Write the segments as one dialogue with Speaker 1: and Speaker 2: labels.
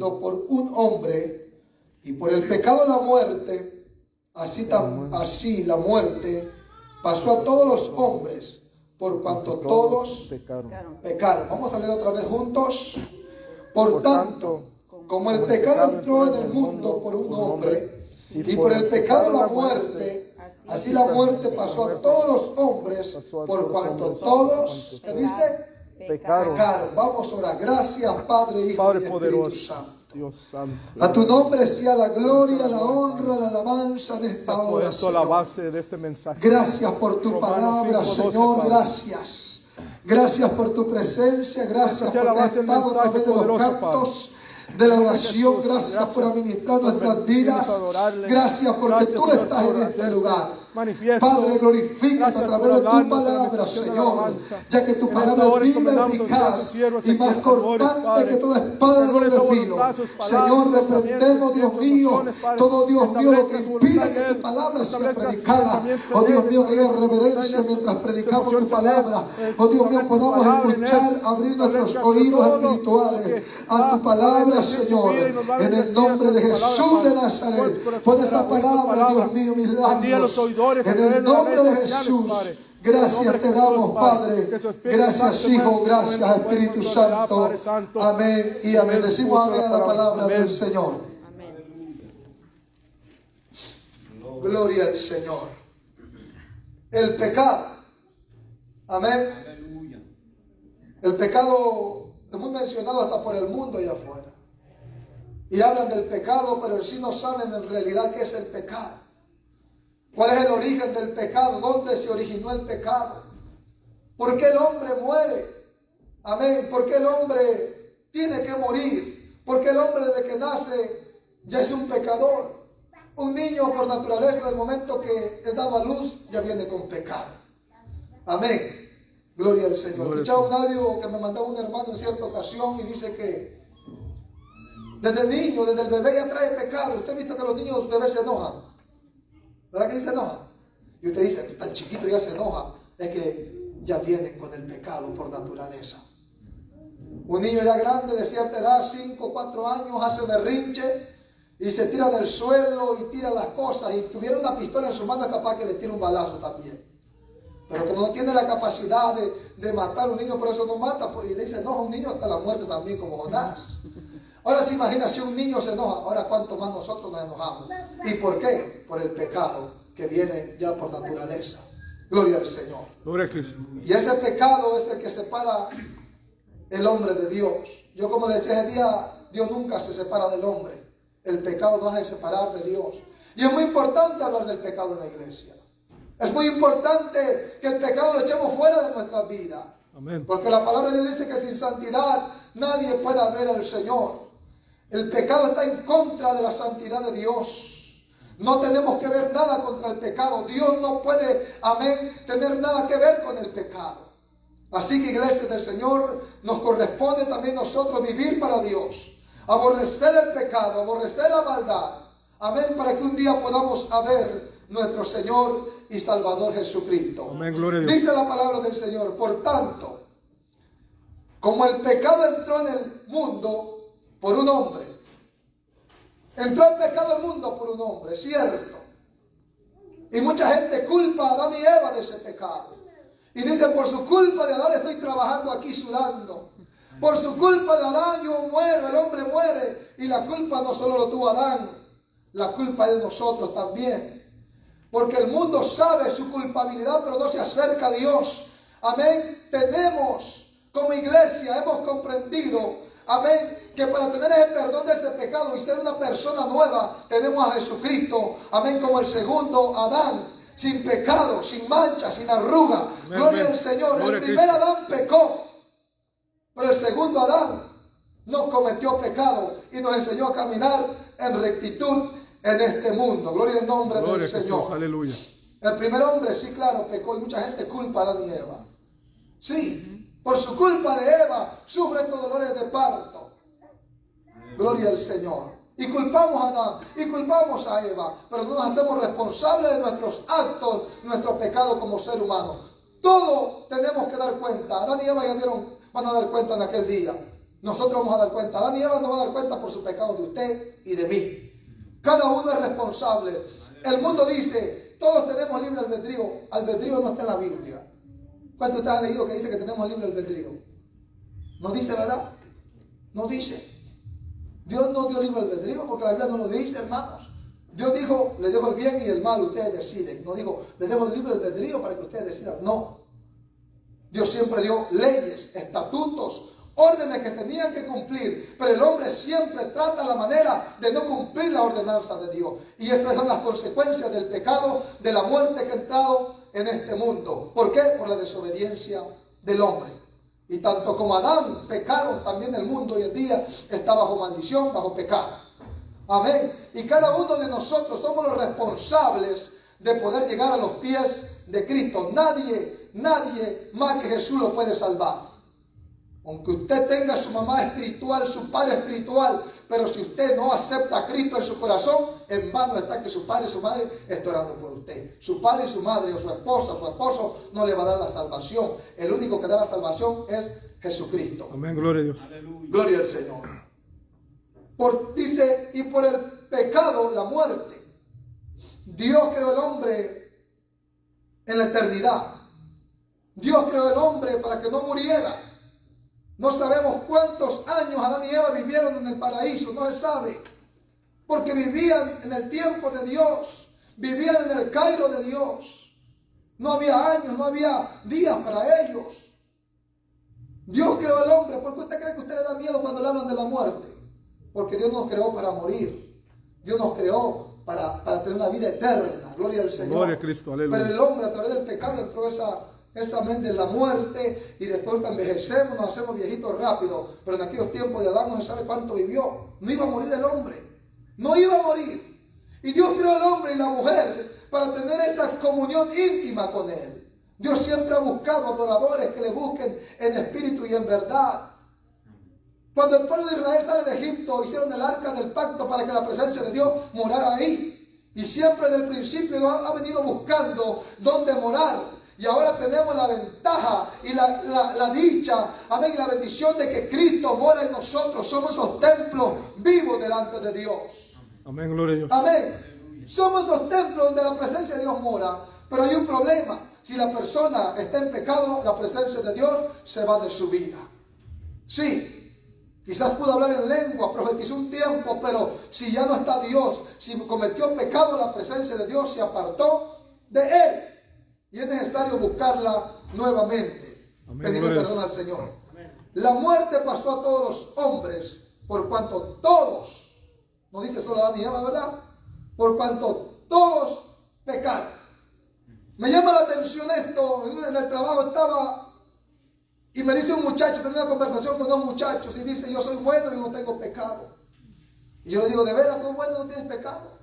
Speaker 1: mundo por un hombre, y por el pecado la muerte, así la muerte pasó a todos los hombres, por cuanto todos pecaron. Vamos a leer otra vez juntos. Por tanto, como el pecado entró en el mundo por un hombre, y por el pecado la muerte, así la muerte pasó a todos los hombres, por cuanto todos, ¿qué dice? Pecaron. Vamos a orar. Gracias, Padre, Hijo y Espíritu Santo.
Speaker 2: Dios santo.
Speaker 1: A tu nombre sea la gloria, la honra, la alabanza de esta hora,
Speaker 2: Esto es la
Speaker 1: Señor.
Speaker 2: base de este mensaje.
Speaker 1: Gracias por tu palabra, Señor. Gracias. Gracias por tu presencia. Gracias porque has estado a través de los cantos, de la oración. Gracias por administrar nuestras vidas. Gracias porque tú estás en este lugar. Padre, glorifícate a través de tu palabra, Señor, ya que tu palabra es viva, eficaz y más cortante que toda espada de doble filo. Señor, reprendemos, Dios mío, todo, Dios mío, lo que impida que tu palabra sea predicada. Oh Dios mío, que haya reverencia mientras predicamos tu palabra. Oh Dios mío, podamos escuchar, abrir nuestros oídos espirituales a tu palabra, Señor, en el nombre de Jesús de Nazaret. Por esa palabra, Dios mío, mis labios. En el nombre de Jesús, gracias te damos, Padre. Gracias, Hijo. Gracias, Espíritu Santo. Amén y amén. Decimos amén a la palabra del Señor. Gloria al Señor. El pecado. Amén. El pecado es muy mencionado hasta por el mundo allá afuera. Y hablan del pecado, pero en sí no saben en realidad qué es el pecado. ¿Cuál es el origen del pecado? ¿Dónde se originó el pecado? ¿Por qué el hombre muere? Amén. ¿Por qué el hombre tiene que morir? ¿Por qué el hombre desde que nace ya es un pecador? Un niño por naturaleza, en el momento que es dado a luz, ya viene con pecado. Amén. Gloria al Señor. Escuchaba un audio que me mandaba un hermano en cierta ocasión y dice que desde el niño, desde el bebé ya trae pecado. Usted ha visto que los niños bebés se enojan. ¿Verdad que se enoja? Y usted dice, tan chiquito ya se enoja. Es que ya vienen con el pecado por naturaleza. Un niño ya grande de cierta edad, 5 o 4 años, hace berrinche y se tira del suelo y tira las cosas. Y tuviera una pistola en su mano, es capaz que le tire un balazo también. Pero como no tiene la capacidad de matar a un niño, por eso no mata. Y le dice, no, un niño hasta la muerte también, como Jonás. Ahora se imagina si un niño se enoja, ahora cuánto más nosotros nos enojamos. ¿Y por qué? Por el pecado que viene ya por naturaleza. Gloria al Señor.
Speaker 2: Gloria a Cristo.
Speaker 1: Y ese pecado es el que separa el hombre de Dios. Yo como le decía ese día, Dios nunca se separa del hombre. El pecado nos hace separar de Dios. Y es muy importante hablar del pecado en la iglesia. Es muy importante que el pecado lo echemos fuera de nuestras vidas.
Speaker 2: Amén.
Speaker 1: Porque la palabra de Dios dice que sin santidad nadie puede ver al Señor. El pecado está en contra de la santidad de Dios. No tenemos que ver nada contra el pecado. Dios no puede, amén, tener nada que ver con el pecado. Así que, iglesia del Señor, nos corresponde también nosotros vivir para Dios. Aborrecer el pecado, aborrecer la maldad. Amén, para que un día podamos ver nuestro Señor y Salvador Jesucristo.
Speaker 2: Amén, gloria a Dios.
Speaker 1: Dice la palabra del Señor, por tanto, como el pecado entró en el mundo por un hombre. Entró el pecado al mundo por un hombre, cierto. Y mucha gente culpa a Adán y Eva de ese pecado. Y dicen, por su culpa de Adán estoy trabajando aquí sudando. Por su culpa de Adán yo muero, el hombre muere. Y la culpa no solo lo tuvo Adán, la culpa es de nosotros también. Porque el mundo sabe su culpabilidad, pero no se acerca a Dios. Amén. Tenemos como iglesia, hemos comprendido, amén, que para tener el perdón de ese pecado y ser una persona nueva, tenemos a Jesucristo, amén, como el segundo Adán, sin pecado, sin mancha, sin arruga. Amén, gloria al Señor. Gloria el primer Adán pecó, pero el segundo Adán no cometió pecado y nos enseñó a caminar en rectitud en este mundo. Gloria al nombre del Señor.
Speaker 2: Aleluya.
Speaker 1: El primer hombre, sí, claro, pecó y mucha gente culpa a Adán y Eva. Sí. Por su culpa de Eva, sufre estos dolores de parto. Gloria al Señor. Y culpamos a Adán, y culpamos a Eva, pero no nos hacemos responsables de nuestros actos, nuestro pecado como ser humano. Todo tenemos que dar cuenta. Adán y Eva ya van a dar cuenta en aquel día. nosotros vamos a dar cuenta. Adán y Eva no van a dar cuenta por su pecado de usted y de mí. Cada uno es responsable. El mundo dice, todos tenemos libre albedrío. Albedrío no está en la Biblia. ¿Cuántos ustedes han leído que dice que tenemos libre albedrío? ¿No dice, verdad? No dice. Dios no dio libre albedrío porque la Biblia no lo dice, hermanos. Dios dijo, le dejo el bien y el mal, ustedes deciden. No dijo, le dejo el libre albedrío para que ustedes decidan. No. Dios siempre dio leyes, estatutos, órdenes que tenían que cumplir, pero el hombre siempre trata la manera de no cumplir la ordenanza de Dios. Y esas son las consecuencias del pecado, de la muerte que ha entrado en este mundo. ¿Por qué? Por la desobediencia del hombre. Y tanto como Adán pecaron, también el mundo hoy en día está bajo maldición, bajo pecado. Amén. Y cada uno de nosotros somos los responsables de poder llegar a los pies de Cristo. Nadie más que Jesús lo puede salvar. Aunque usted tenga su mamá espiritual, su padre espiritual, pero si usted no acepta a Cristo en su corazón, en vano está que su padre y su madre estén orando por usted. Su padre y su madre, o su esposa, su esposo, no le va a dar la salvación. El único que da la salvación es Jesucristo.
Speaker 2: Amén, gloria a Dios.
Speaker 1: Gloria al Señor. Dice, y por el pecado, la muerte. Dios creó el hombre en la eternidad. Dios creó el hombre para que no muriera. No sabemos cuántos años Adán y Eva vivieron en el paraíso, no se sabe. Porque vivían en el tiempo de Dios, vivían en el Cairo de Dios. No había años, no había días para ellos. Dios creó al hombre. ¿Por qué usted cree que a usted le da miedo cuando le hablan de la muerte? Porque Dios nos creó para morir. Dios nos creó para tener una vida eterna. Gloria al Señor.
Speaker 2: Gloria a Cristo, aleluya.
Speaker 1: Pero el hombre a través del pecado entró esa mente en la muerte y después envejecemos, nos hacemos viejitos rápido. Pero en aquellos tiempos de Adán no se sabe cuánto vivió. No iba a morir el hombre. No iba a morir. Y Dios creó al hombre y la mujer para tener esa comunión íntima con Él. Dios siempre ha buscado adoradores que le busquen en espíritu y en verdad. Cuando el pueblo de Israel sale de Egipto, hicieron el arca del pacto para que la presencia de Dios morara ahí. Y siempre desde el principio Dios ha venido buscando dónde morar. Y ahora tenemos la ventaja y la dicha, amén, y la bendición de que Cristo mora en nosotros. Somos esos templos vivos delante de Dios.
Speaker 2: Amén, gloria a Dios.
Speaker 1: Amén. Somos esos templos donde la presencia de Dios mora. Pero hay un problema. Si la persona está en pecado, la presencia de Dios se va de su vida. Sí. Quizás pudo hablar en lengua, profetizó un tiempo, pero si ya no está Dios, si cometió pecado, la presencia de Dios se apartó de él. Y es necesario buscarla nuevamente. Pedirle perdón al Señor. Amén. La muerte pasó a todos los hombres, por cuanto todos, no dice solo Adán y Eva, ¿verdad? Por cuanto todos pecaron. Me llama la atención esto, en el trabajo estaba... Y me dice un muchacho, tenía una conversación con dos muchachos y dice, yo soy bueno y no tengo pecado. Y yo le digo, ¿de veras soy bueno y no tienes pecado?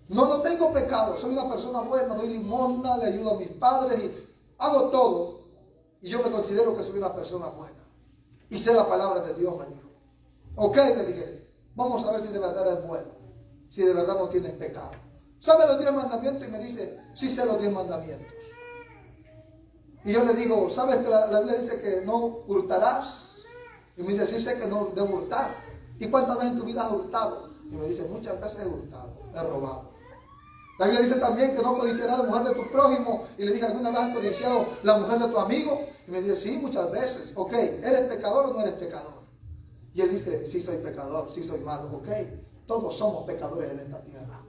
Speaker 1: No tengo pecado, soy una persona buena, doy limosna, le ayudo a mis padres y hago todo. Y yo me considero que soy una persona buena. Y sé la palabra de Dios, me dijo. Ok, le dije, vamos a ver si de verdad eres bueno, si de verdad no tienes pecado. ¿Sabe los 10 mandamientos? Y me dice, sí sé los 10 mandamientos. Y yo le digo, ¿sabes que la Biblia dice que no hurtarás? Y me dice, sí sé que no debo hurtar. ¿Y cuántas veces en tu vida has hurtado? Y me dice, muchas veces he hurtado, he robado. La Biblia dice también que no codiciarás la mujer de tu prójimo. Y le dije, ¿alguna vez has codiciado la mujer de tu amigo? Y me dice, sí, muchas veces. Ok, ¿eres pecador o no eres pecador? Y él dice, sí soy pecador, sí soy malo. Ok, todos somos pecadores en esta tierra.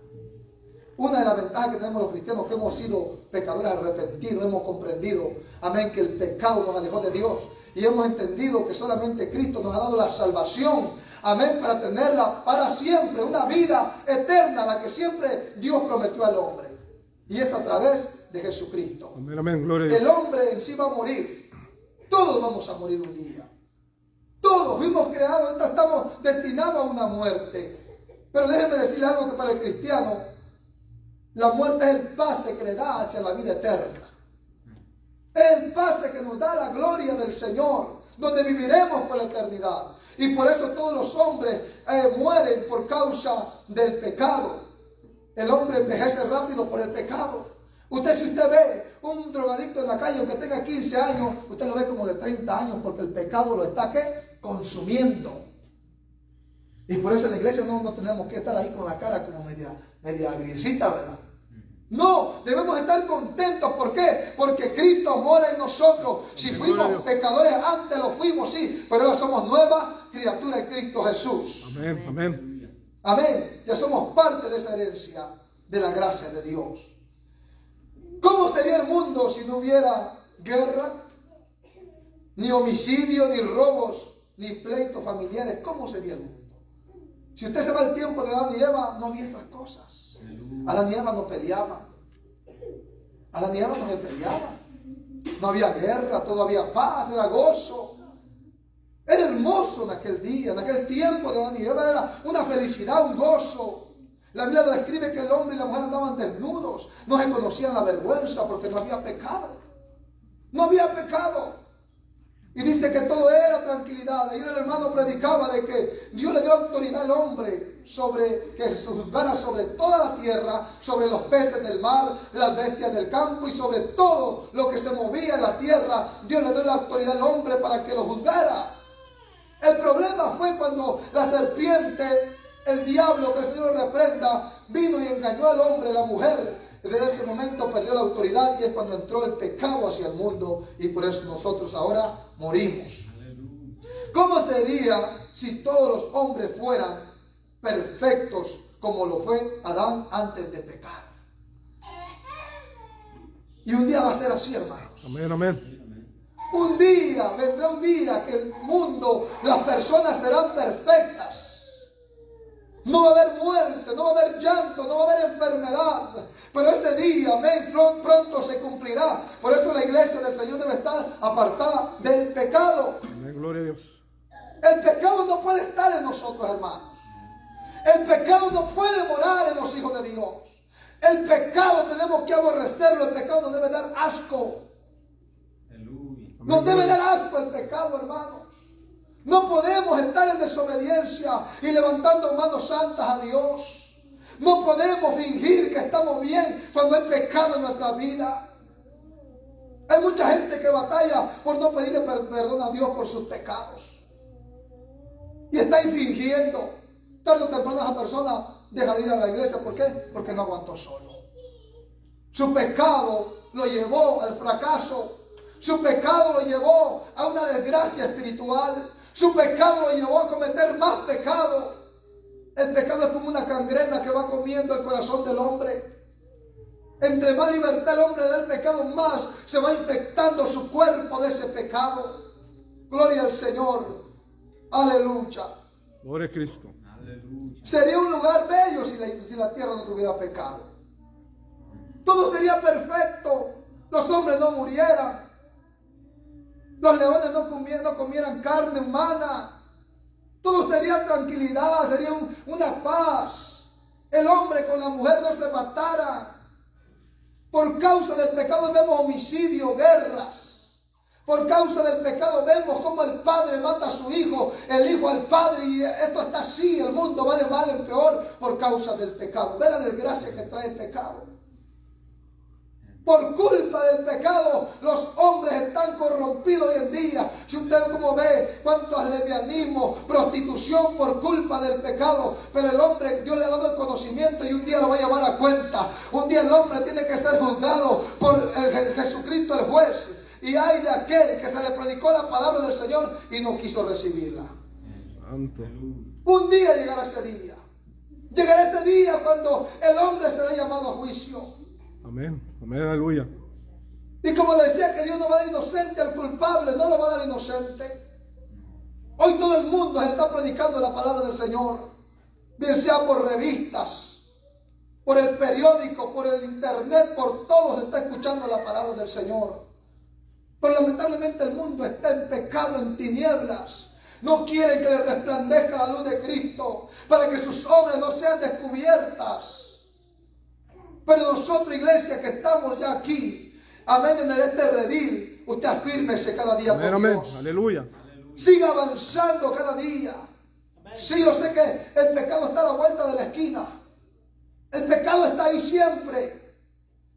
Speaker 1: Una de las ventajas que tenemos los cristianos, que hemos sido pecadores arrepentidos, hemos comprendido, amén, que el pecado nos alejó de Dios. Y hemos entendido que solamente Cristo nos ha dado la salvación, amén, para tenerla para siempre, una vida eterna, la que siempre Dios prometió al hombre. Y es a través de Jesucristo.
Speaker 2: Amén, amén, gloria a Dios.
Speaker 1: El hombre en sí va a morir. Todos vamos a morir un día. Todos fuimos creados, estamos destinados a una muerte. Pero déjenme decirle algo que para el cristiano, la muerte es el pase que le da hacia la vida eterna. Es el pase que nos da la gloria del Señor, donde viviremos por la eternidad. Y por eso todos los hombres mueren por causa del pecado. El hombre envejece rápido por el pecado. Si usted ve un drogadicto en la calle, aunque tenga 15 años, usted lo ve como de 30 años, porque el pecado lo está, ¿qué? Consumiendo. Y por eso en la iglesia no tenemos que estar ahí con la cara como media agriecita, ¿verdad? No, debemos estar contentos. ¿Por qué? Porque Cristo mora en nosotros. Si fuimos pecadores antes, lo fuimos, sí, pero ahora somos nuevas criaturas en Cristo Jesús.
Speaker 2: Amén, amén.
Speaker 1: Amén. Ya somos parte de esa herencia de la gracia de Dios. ¿Cómo sería el mundo si no hubiera guerra, ni homicidio, ni robos, ni pleitos familiares? ¿Cómo sería el mundo? Si usted se va al tiempo de Adán y Eva, no había esas cosas. Adán y Eva no peleaban. Adán y Eva no se peleaban. No había guerra, todo había paz, era gozo. Era hermoso en aquel día, en aquel tiempo de Adán y Eva era una felicidad, un gozo. La Biblia describe que el hombre y la mujer andaban desnudos, no se conocían la vergüenza porque no había pecado. No había pecado. Y dice que todo era tranquilidad. Ayer el hermano predicaba de que Dios le dio autoridad al hombre sobre que juzgara sobre toda la tierra, sobre los peces del mar, las bestias del campo y sobre todo lo que se movía en la tierra. Dios le dio la autoridad al hombre para que lo juzgara. El problema fue cuando la serpiente, el diablo, que el Señor lo reprenda, vino y engañó al hombre, la mujer. Desde ese momento perdió la autoridad y es cuando entró el pecado hacia el mundo y por eso nosotros ahora morimos. ¿Cómo sería si todos los hombres fueran perfectos como lo fue Adán antes de pecar? Y un día va a ser así, hermanos.
Speaker 2: Amén, amén.
Speaker 1: Un día, vendrá un día que el mundo, las personas serán perfectas. No va a haber muerte, no va a haber llanto, no va a haber enfermedad. Pero ese día, amén, pronto se cumplirá. Por eso la iglesia del Señor debe estar apartada del pecado.
Speaker 2: Amén, gloria a Dios.
Speaker 1: El pecado no puede estar en nosotros, hermanos. El pecado no puede morar en los hijos de Dios. El pecado tenemos que aborrecerlo. El pecado nos debe dar asco. Nos debe dar asco el pecado, hermanos. No podemos estar en desobediencia y levantando manos santas a Dios. No podemos fingir que estamos bien cuando hay pecado en nuestra vida. Hay mucha gente que batalla por no pedirle perdón a Dios por sus pecados. Y está ahí fingiendo. Tarde o temprano esa persona deja de ir a la iglesia. ¿Por qué? Porque no aguantó solo. Su pecado lo llevó al fracaso. Su pecado lo llevó a una desgracia espiritual. Su pecado lo llevó a cometer más pecado. El pecado es como una gangrena que va comiendo el corazón del hombre. Entre más libertad el hombre del pecado, más se va infectando su cuerpo de ese pecado. Gloria al Señor. Aleluya.
Speaker 2: Gloria a Cristo.
Speaker 1: Sería un lugar bello si la tierra no tuviera pecado. Todo sería perfecto. Los hombres no murieran. Los leones no comieran carne humana. Todo sería tranquilidad, sería una paz. El hombre con la mujer no se matara. Por causa del pecado vemos homicidio, guerras. Por causa del pecado vemos cómo el padre mata a su hijo, el hijo al padre, y esto está así, el mundo va de mal en peor por causa del pecado. Ve la desgracia que trae el pecado. Por culpa del pecado, los hombres están corrompidos hoy en día. Si usted como ve cuántos lesbianismo, prostitución por culpa del pecado. Pero el hombre, Dios le ha dado el conocimiento y un día lo va a llevar a cuenta. Un día el hombre tiene que ser juzgado por Jesucristo el juez. Y hay de aquel que se le predicó la palabra del Señor y no quiso recibirla.
Speaker 2: Santo.
Speaker 1: Un día llegará ese día. Llegará ese día cuando el hombre será llamado a juicio.
Speaker 2: Amén, amén, aleluya.
Speaker 1: Y como le decía que Dios no va a dar inocente al culpable, no lo va a dar inocente. Hoy todo el mundo se está predicando la palabra del Señor, bien sea por revistas, por el periódico, por el internet, por todo se está escuchando la palabra del Señor. Pero lamentablemente el mundo está en pecado, en tinieblas. No quieren que le resplandezca la luz de Cristo para que sus obras no sean descubiertas. Pero nosotros, iglesia, que estamos ya aquí, amén, en este redil, usted afírmese cada día
Speaker 2: amén,
Speaker 1: por
Speaker 2: amén.
Speaker 1: Dios.
Speaker 2: Aleluya.
Speaker 1: Siga avanzando cada día. Sí, yo sé que el pecado está a la vuelta de la esquina. El pecado está ahí siempre.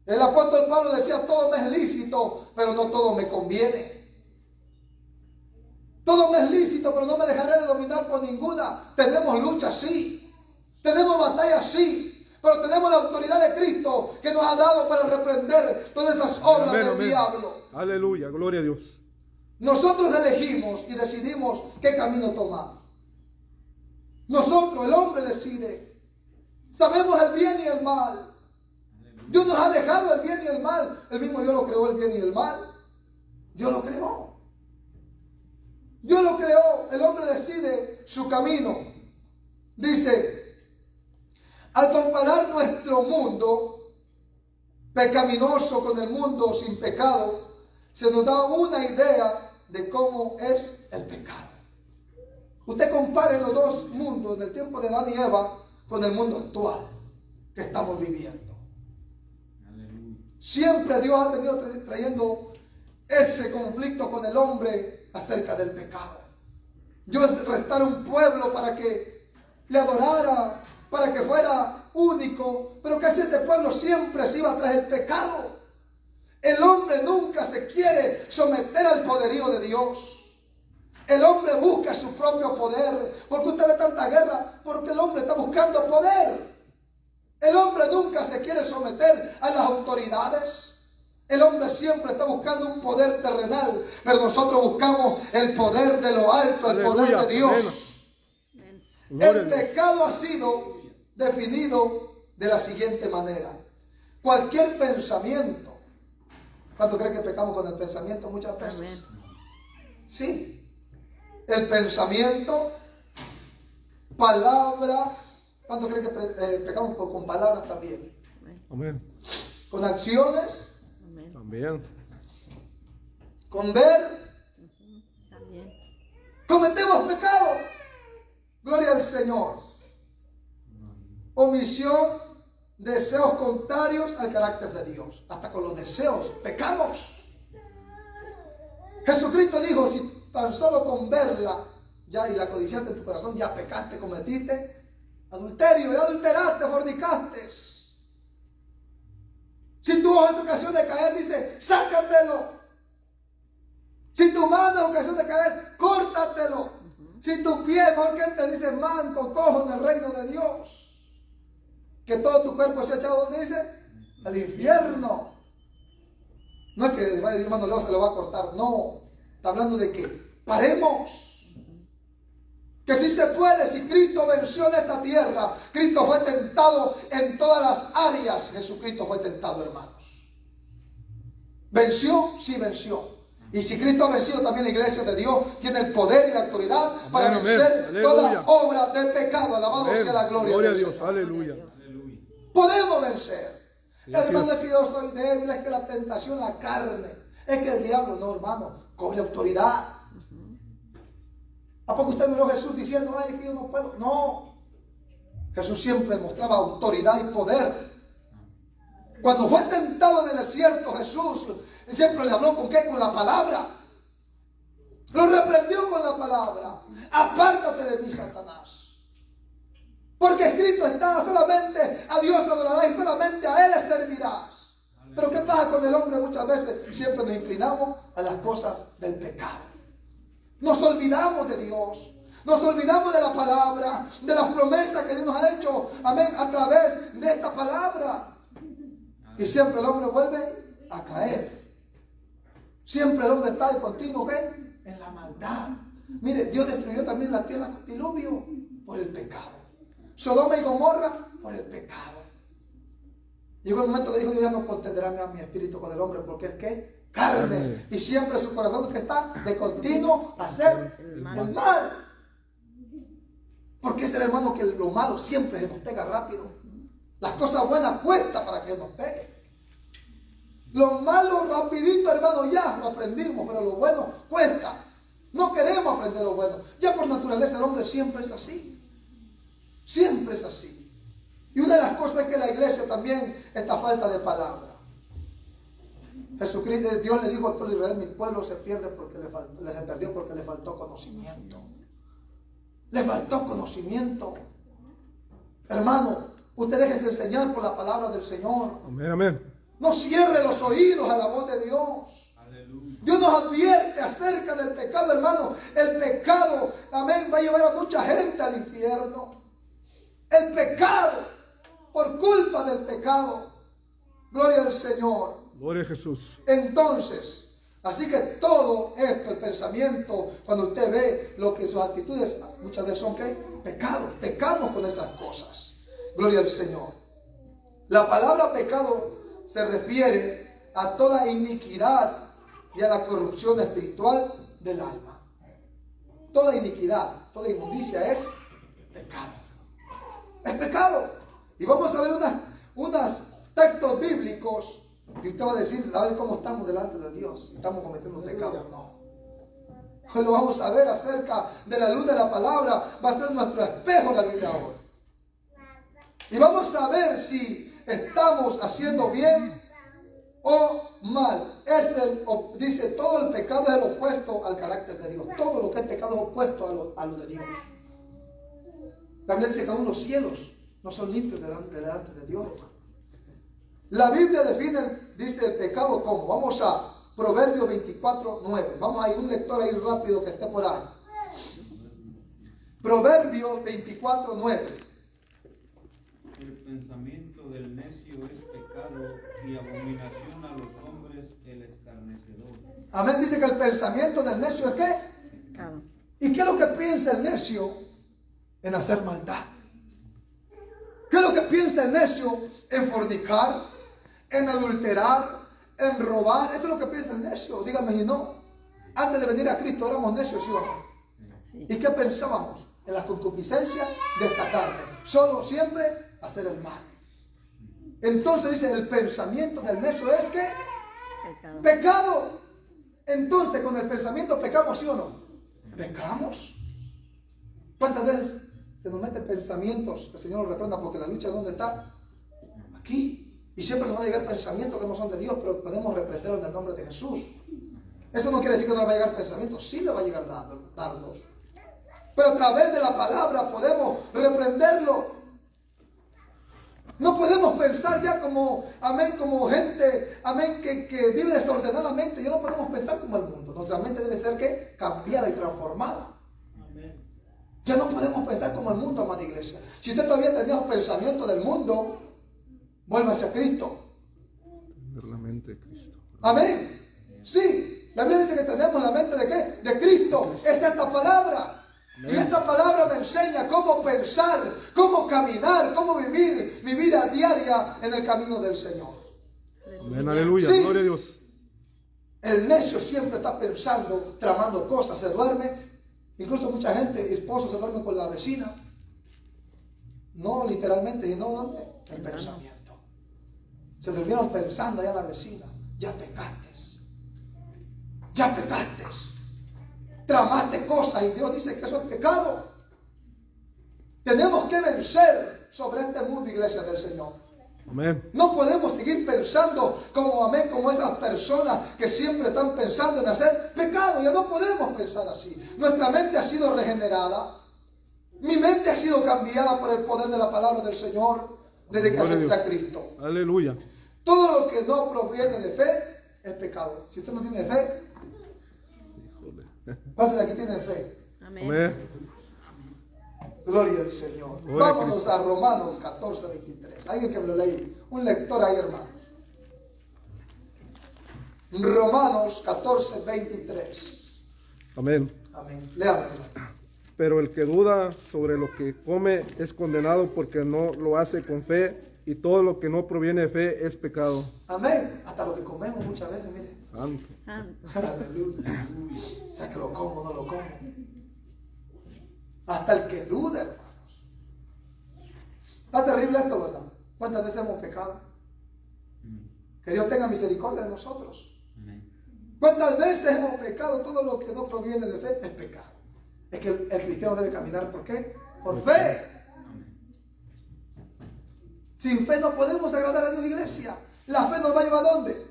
Speaker 1: El apóstol Pablo decía, todo me es lícito, pero no todo me conviene. Todo me es lícito, pero no me dejaré de dominar por ninguna. Tenemos lucha, sí. Tenemos batalla, sí. Pero tenemos la autoridad de Cristo que nos ha dado para reprender todas esas obras del diablo.
Speaker 2: Aleluya, gloria a Dios.
Speaker 1: Nosotros elegimos y decidimos qué camino tomar. Nosotros, el hombre, decide. Sabemos el bien y el mal. Dios nos ha dejado el bien y el mal. El mismo Dios lo creó, el bien y el mal. Dios lo creó. Dios lo creó. El hombre decide su camino. Dice, al comparar nuestro mundo pecaminoso con el mundo sin pecado, se nos da una idea de cómo es el pecado. Usted compare los dos mundos en el tiempo de Adán y Eva con el mundo actual que estamos viviendo. Siempre Dios ha venido trayendo ese conflicto con el hombre acerca del pecado. Dios restara un pueblo para que le adorara, para que fuera único, pero casi este pueblo siempre se iba tras el pecado. El hombre nunca se quiere someter al poderío de Dios. El hombre busca su propio poder. Porque usted ve tanta guerra, porque el hombre está buscando poder. El hombre nunca se quiere someter a las autoridades. El hombre siempre está buscando un poder terrenal, pero nosotros buscamos el poder de lo alto, el poder de Dios. El pecado ha sido definido de la siguiente manera. Cualquier pensamiento. ¿Cuánto creen que pecamos con el pensamiento muchas veces? Sí. El pensamiento, palabras. ¿Cuánto creen que pecamos con palabras también?
Speaker 2: Amén.
Speaker 1: Con acciones.
Speaker 2: También.
Speaker 1: Con ver.
Speaker 3: También.
Speaker 1: Cometemos pecado. Gloria al Señor. Omisión, deseos contrarios al carácter de Dios. Hasta con los deseos pecamos. Jesucristo dijo, si tan solo con verla ya y la codiciaste en tu corazón, ya pecaste, cometiste adulterio, ya adulteraste, fornicaste. Si tu ojo es ocasión de caer, dice, sácatelo. Si tu mano es ocasión de caer, córtatelo. Si tu pie es mejor que entre, dice, manco, cojo en el reino de Dios. Que todo tu cuerpo sea echado, ¿dónde dice? Al infierno. No es que el hermano Leo se lo va a cortar, no. Está hablando de que paremos. Que sí se puede, si Cristo venció en esta tierra. Cristo fue tentado en todas las áreas. Jesucristo fue tentado, hermanos. ¿Venció? Sí venció. Y si Cristo ha vencido, también la iglesia de Dios tiene el poder y la autoridad para vencer toda obra de pecado. Alabado sea la gloria de Dios.
Speaker 2: Aleluya.
Speaker 1: Podemos vencer.
Speaker 2: Sí,
Speaker 1: hermano, es que yo soy débil, es que la tentación, la carne, es que el diablo, no, hermano, cobre autoridad. ¿A poco usted miró a Jesús diciendo, ay, es que yo no puedo? No. Jesús siempre mostraba autoridad y poder. Cuando fue tentado en el desierto, Jesús siempre le habló con qué, con la palabra. Lo reprendió con la palabra. Apártate de mí, Satanás. Porque escrito está, solamente a Dios adorarás y solamente a Él le servirás. Pero ¿qué pasa con el hombre? Muchas veces siempre nos inclinamos a las cosas del pecado. Nos olvidamos de Dios. Nos olvidamos de la palabra, de las promesas que Dios nos ha hecho, amén, a través de esta palabra. Y siempre el hombre vuelve a caer. Siempre el hombre está de continuo, ¿qué? En la maldad. Mire, Dios destruyó también la tierra con diluvio por el pecado. Sodoma y Gomorra por el pecado. Llegó el momento que dijo, yo ya no contendrá mi espíritu con el hombre, porque es que carne. Y siempre su corazón que está de continuo a hacer el mal. Porque es el hermano que lo malo siempre se nos pega rápido. Las cosas buenas cuestan para que nos pegue. Lo malo rapidito, hermano, ya lo aprendimos, pero lo bueno cuesta. No queremos aprender lo bueno. Ya por naturaleza el hombre siempre es así. Siempre es así. Y una de las cosas es que la iglesia también está falta de palabra. Jesucristo, Dios le dijo al pueblo de Israel, mi pueblo se pierde porque se perdió porque le faltó conocimiento. Le faltó conocimiento. Hermano, usted déjese enseñar por la palabra del Señor.
Speaker 2: Amén, amén.
Speaker 1: No cierre los oídos a la voz de Dios. Dios nos advierte acerca del pecado, hermano. El pecado, amén, va a llevar a mucha gente al infierno. El pecado, por culpa del pecado. Gloria al Señor.
Speaker 2: Gloria a Jesús.
Speaker 1: Entonces, así que todo esto, el pensamiento, cuando usted ve lo que sus actitudes muchas veces son ¿qué? Pecados. Pecamos con esas cosas. Gloria al Señor. La palabra pecado se refiere a toda iniquidad y a la corrupción espiritual del alma. Toda iniquidad, toda inmundicia es pecado. Es pecado. Y vamos a ver unos textos bíblicos y usted va a decir, ¿sabe cómo estamos delante de Dios? ¿Estamos cometiendo pecado? No. Hoy lo vamos a ver acerca de la luz de la palabra. Va a ser nuestro espejo la Biblia hoy. Y vamos a ver si estamos haciendo bien o mal. Dice, todo el pecado es el opuesto al carácter de Dios. Todo lo que es pecado es opuesto a lo de Dios. La Biblia dice que aún los cielos no son limpios delante de Dios, hermano. La Biblia dice el pecado como. Vamos a Proverbios 24:9. Vamos a ir un lector ahí rápido que esté por ahí. Proverbios 24:9.
Speaker 3: El pensamiento del necio es pecado y abominación a los hombres el escarnecedor.
Speaker 1: Amén. Dice que el pensamiento del necio es ¿qué?
Speaker 4: Pecado.
Speaker 1: ¿Y qué es lo que piensa el necio? En hacer maldad. ¿Qué es lo que piensa el necio? En fornicar, en adulterar, en robar. Eso es lo que piensa el necio. Dígame si no. Antes de venir a Cristo éramos necios, ¿sí o no?
Speaker 4: Sí.
Speaker 1: ¿Y qué pensábamos? En la concupiscencia de esta carne. Solo siempre hacer el mal. Entonces dice, el pensamiento del necio es ¿qué?
Speaker 4: Pecado.
Speaker 1: Pecado. Entonces con el pensamiento pecamos, ¿sí o no? Pecamos. ¿Cuántas veces se nos meten pensamientos? El Señor nos reprenda porque la lucha ¿dónde está? Aquí. Y siempre nos van a llegar pensamientos que no son de Dios, pero podemos reprenderlos en el nombre de Jesús. Eso no quiere decir que no le va a llegar pensamientos, sí le va a llegar dardos. Pero a través de la palabra podemos reprenderlo. No podemos pensar ya como, amén, como gente, amén, que vive desordenadamente. Ya no podemos pensar como el mundo. Nuestra mente debe ser ¿qué? Cambiada y transformada. Amén. Ya no podemos pensar como el mundo, amada iglesia. Si usted todavía tenía los pensamientos del mundo, vuélvase a Cristo.
Speaker 2: Tener la mente de Cristo.
Speaker 1: Amén. Sí, la Biblia dice que tenemos la mente de ¿qué? De Cristo. Es esta palabra. Y esta palabra me enseña cómo pensar, cómo caminar, cómo vivir mi vida diaria en el camino del Señor.
Speaker 2: Amén, aleluya,
Speaker 1: Sí.
Speaker 2: gloria a Dios.
Speaker 1: El necio siempre está pensando, tramando cosas, se duerme. Incluso mucha gente, esposos se duermen con la vecina. No literalmente, sino ¿dónde? El pensamiento. Se durmieron pensando allá en la vecina. Ya pecaste. Ya pecaste. Tramaste cosas y Dios dice que eso es pecado. Tenemos que vencer sobre este mundo, iglesia del Señor.
Speaker 2: Amén.
Speaker 1: No podemos seguir pensando como amén, como esas personas que siempre están pensando en hacer pecado. Ya no podemos pensar así. Nuestra mente ha sido regenerada. Mi mente ha sido cambiada por el poder de la palabra del Señor desde que
Speaker 2: Gloria a
Speaker 1: acepté a
Speaker 2: Dios.
Speaker 1: Cristo.
Speaker 2: Aleluya.
Speaker 1: Todo lo que no proviene de fe es pecado. Si usted no tiene fe,
Speaker 2: Híjole.
Speaker 1: ¿cuántos de aquí tienen fe?
Speaker 4: Amén.
Speaker 2: Amén.
Speaker 1: Gloria al Señor.
Speaker 2: Gloria a
Speaker 1: Vámonos
Speaker 2: Cristo.
Speaker 1: a Romanos 14:23. Alguien que me lo leí. Un lector ahí, hermano. Romanos 14:23.
Speaker 2: Amén.
Speaker 1: Amén. Léame.
Speaker 2: Pero el que duda sobre lo que come es condenado porque no lo hace con fe, y todo lo que no proviene de fe es pecado.
Speaker 1: Amén. Hasta lo que comemos muchas veces, mire.
Speaker 2: Santo.
Speaker 4: Santo.
Speaker 1: Aleluya. O sea, que lo como o no lo como. Hasta el que duda, hermanos. Está terrible esto, ¿verdad? ¿Cuántas veces hemos pecado? Que Dios tenga misericordia de nosotros. ¿Cuántas veces hemos pecado? Todo lo que no proviene de fe es pecado. Es que el cristiano debe caminar, ¿por qué? Por fe. Sin fe no podemos agradar a Dios, iglesia. La fe nos va a llevar ¿a dónde?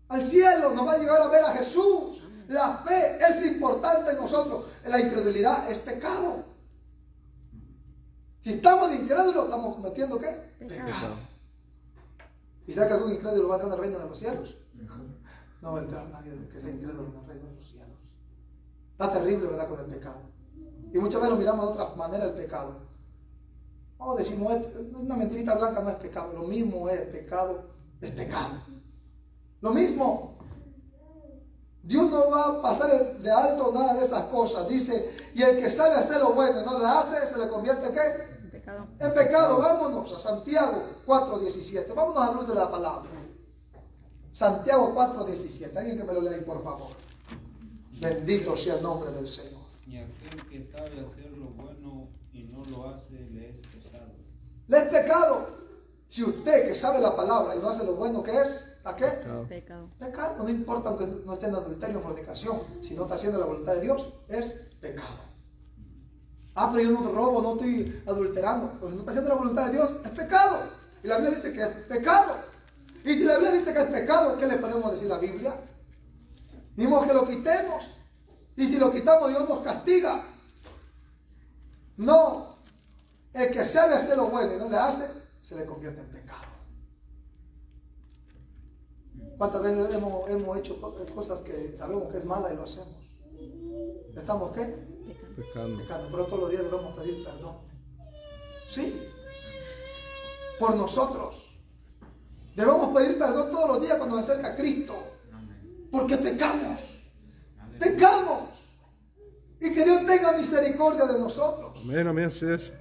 Speaker 1: Al cielo, nos va a llevar a ver a Jesús. La fe es importante en nosotros. La incredulidad es pecado. Si estamos de incrédulos, estamos cometiendo ¿qué? Pecado. ¿Y sabe que algún incrédulo va a entrar al reino de los cielos? No va a entrar nadie que sea incrédulo en el reino de los cielos. Está terrible, ¿verdad?, con el pecado. Y muchas veces lo miramos de otra manera el pecado. Oh, decimos, una mentirita blanca no es pecado. Lo mismo es pecado, es pecado. Lo mismo. Dios no va a pasar de alto nada de esas cosas. Dice, y el que sabe hacer lo bueno y no lo hace, se le convierte ¿en qué?
Speaker 4: En pecado.
Speaker 1: En pecado. Vámonos a Santiago 4:17. Vámonos a la luz de la palabra. Santiago 4:17. Alguien que me lo lea ahí, por favor. Bendito sea el nombre del Señor.
Speaker 3: Y aquel que sabe hacer lo bueno y no lo hace, le es pecado.
Speaker 1: Le es pecado. Si usted que sabe la palabra y no hace lo bueno, ¿qué es? ¿A qué?
Speaker 2: Pecado.
Speaker 4: Pecado.
Speaker 1: Pecado. No importa aunque no esté en adulterio o fornicación. Si no está haciendo la voluntad de Dios, es pecado. Ah, pero yo no robo, no estoy adulterando. Pues si no está haciendo la voluntad de Dios, es pecado. Y la Biblia dice que es pecado. Y si la Biblia dice que es pecado, ¿qué le podemos decir a la Biblia? Ni modo que lo quitemos. Y si lo quitamos, Dios nos castiga. No. El que sabe hacer lo bueno y no le hace, se le convierte en pecado. ¿Cuántas veces hemos hecho cosas que sabemos que es mala y lo hacemos? ¿Estamos qué?
Speaker 2: Pecando.
Speaker 1: Pecando. Pero todos los días debemos pedir perdón. Sí. Por nosotros. Debemos pedir perdón todos los días cuando se acerca Cristo. Porque pecamos. Pecamos. Y que Dios tenga misericordia de nosotros.
Speaker 2: Amén, amén, así es.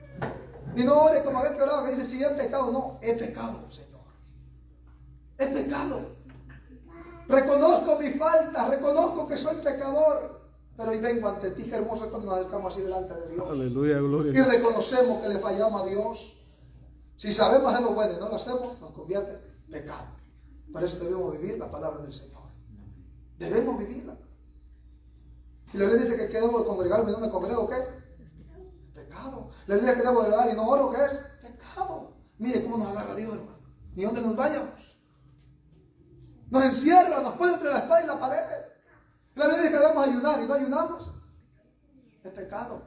Speaker 1: Y no ore como aquel que oraba que dice, si es pecado, no, es pecado, Señor. Es pecado. Reconozco mi falta, reconozco que soy pecador, pero hoy vengo ante ti, qué hermoso es cuando nos acercamos así delante de Dios.
Speaker 2: Aleluya, gloria.
Speaker 1: Y reconocemos que le fallamos a Dios. Si sabemos hacer lo bueno y no lo hacemos, nos convierte en pecado. Por eso debemos vivir la palabra del Señor. Debemos vivirla. Si la Biblia dice que debo de congregarme y no me congrego, ¿qué? Pecado. La Biblia dice que debo de orar y no oro, ¿qué es? Pecado. Mire cómo nos agarra Dios, hermano. Ni dónde nos vayamos. Nos encierra, nos pone entre la espada y la pared. La Biblia dice que debemos ayunar y no ayunamos. Es pecado.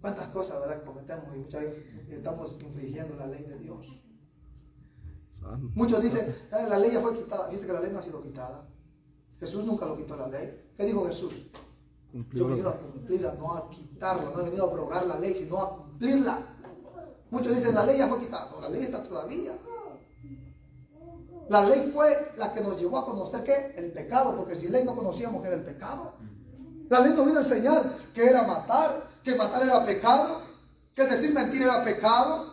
Speaker 1: ¿Cuántas cosas, verdad, cometemos y muchas veces estamos infringiendo la ley de Dios?
Speaker 2: Santo.
Speaker 1: Muchos dicen, la ley ya fue quitada. Dice que la ley no ha sido quitada. Jesús nunca lo quitó la ley. ¿Qué dijo Jesús? Yo he venido a cumplirla, no a quitarla. No he venido a abrogar la ley, sino a cumplirla. Muchos dicen, la ley ya fue quitada. No, la ley está todavía. La ley fue la que nos llevó a conocer ¿qué? El pecado, porque sin ley no conocíamos qué era el pecado. La ley nos vino a enseñar que era matar, que matar era pecado, que decir mentira era pecado.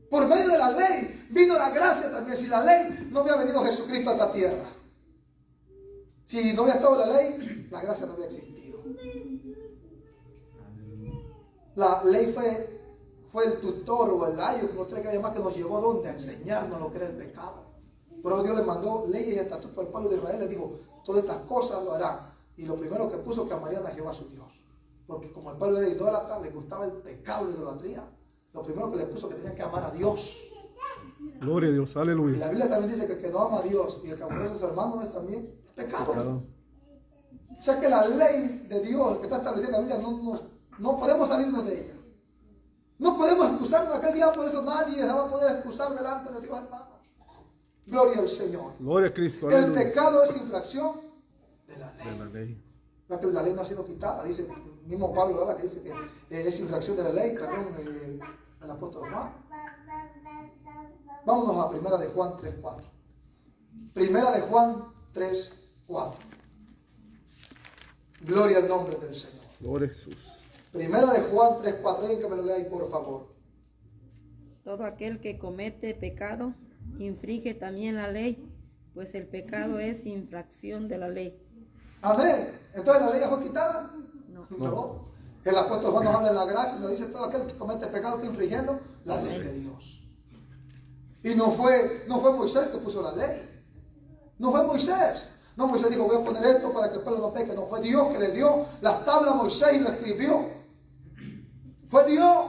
Speaker 1: Por medio de la ley vino la gracia también. Si la ley no había venido Jesucristo a esta tierra, si no hubiera estado la ley, la gracia no había existido. La ley fue el tutor o el ayo, como usted quiera llamar, que nos llevó a dónde, a enseñarnos lo que era el pecado. Pero Dios le mandó leyes y estatutos al pueblo de Israel. Le dijo, todas estas cosas lo harán. Y lo primero que puso que amarían a Jehová su Dios. Porque como el pueblo era idólatra, le gustaba el pecado de idolatría. Lo primero que le puso que tenían que amar a Dios.
Speaker 2: Gloria a Dios,
Speaker 1: Y
Speaker 2: aleluya.
Speaker 1: la Biblia también dice que el que no ama a Dios y el que aborrece a su hermano es también pecado.
Speaker 2: Pecado.
Speaker 1: O sea que la ley de Dios que está establecida en la Biblia no podemos salirnos de ella. No podemos excusarnos aquel día, por eso nadie se va a poder excusar delante de Dios, hermanos. Gloria al Señor.
Speaker 2: Gloria a Cristo,
Speaker 1: El
Speaker 2: aleluya.
Speaker 1: pecado es infracción de la ley.
Speaker 2: De la ley.
Speaker 1: No, que la ley no ha sido quitada. Dice mismo Pablo ahora que dice que es infracción de la ley, perdón, el apóstol Juan. Vámonos a Primera de Juan 3:4. Primera de Juan 3:4. Gloria al nombre del Señor.
Speaker 2: Gloria a Jesús.
Speaker 1: Primera de Juan 3:4. Alguien que me lo lea ahí, por favor.
Speaker 4: Todo aquel que comete pecado infringe también la ley, pues el pecado es infracción de la ley.
Speaker 1: Amén. Entonces la ley ya fue quitada.
Speaker 4: No.
Speaker 1: No. El apóstol Juan nos habla en la gracia y nos dice todo aquel que comete pecado está infringiendo la ley de Dios. Y no fue Moisés que puso la ley. No fue Moisés. No, Moisés dijo, voy a poner esto para que el pueblo no peque. No, fue Dios que le dio las tablas a Moisés y lo escribió. Fue Dios.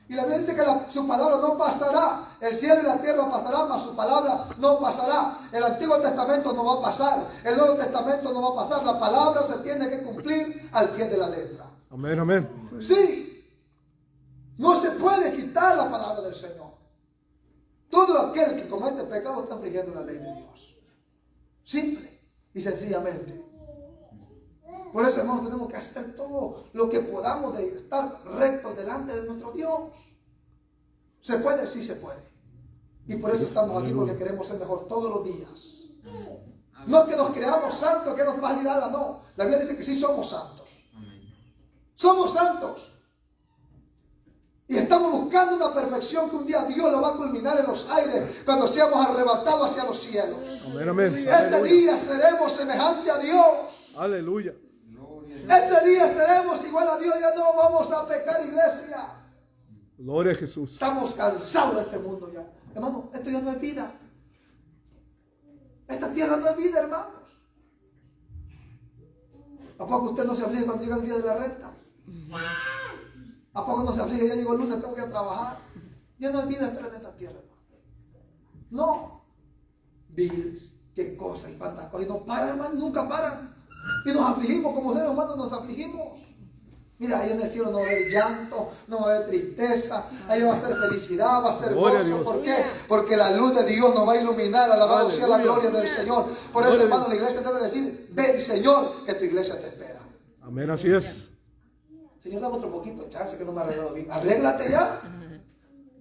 Speaker 1: Y la Biblia dice que su palabra no pasará. El cielo y la tierra pasarán, mas su palabra no pasará. El Antiguo Testamento no va a pasar. El Nuevo Testamento no va a pasar. La palabra se tiene que cumplir al pie de la letra.
Speaker 2: Amén, amén.
Speaker 1: Sí. No se puede quitar la palabra del Señor. Todo aquel que comete pecado está infringiendo la ley de Dios. Simple y sencillamente. Por eso, hermanos, tenemos que hacer todo lo que podamos de estar rectos delante de nuestro Dios. ¿Se puede? Sí se puede. Y por eso estamos aquí, porque queremos ser mejor todos los días. No que nos creamos santos, que nos va a ir nada, no. La Biblia dice que sí somos santos. Somos santos. Y estamos buscando una perfección que un día Dios la va a culminar en los aires cuando seamos arrebatados hacia los cielos.
Speaker 2: Amén, amén.
Speaker 1: Ese día seremos semejantes a Dios.
Speaker 2: Aleluya.
Speaker 1: Ese día seremos igual a Dios. Ya no vamos a pecar, iglesia.
Speaker 2: Gloria a Jesús.
Speaker 1: Estamos cansados de este mundo ya. Hermano, esto ya no es vida. Esta tierra no es vida, hermanos. ¿A poco usted no se aflige cuando llega el día de la renta? ¿A poco no se aflige? Ya llegó el lunes, tengo que ir a trabajar. Ya no es vida estar en esta tierra, hermano. No. Bills, qué cosa y cuántas cosas. Y no paran, hermano, nunca paran. Y nos afligimos, como seres humanos nos afligimos. Mira, ahí en el cielo no va a haber llanto, no va a haber tristeza, ahí va a ser felicidad, va a ser gozo. ¿Por qué? Porque la luz de Dios nos va a iluminar, alabado sea la gloria del Señor. Por eso, hermano, la iglesia debe decir, ven, Señor, que tu iglesia te espera.
Speaker 2: Amén, así es.
Speaker 1: Señor, dame otro poquito de chance que no me ha arreglado bien. Arréglate ya.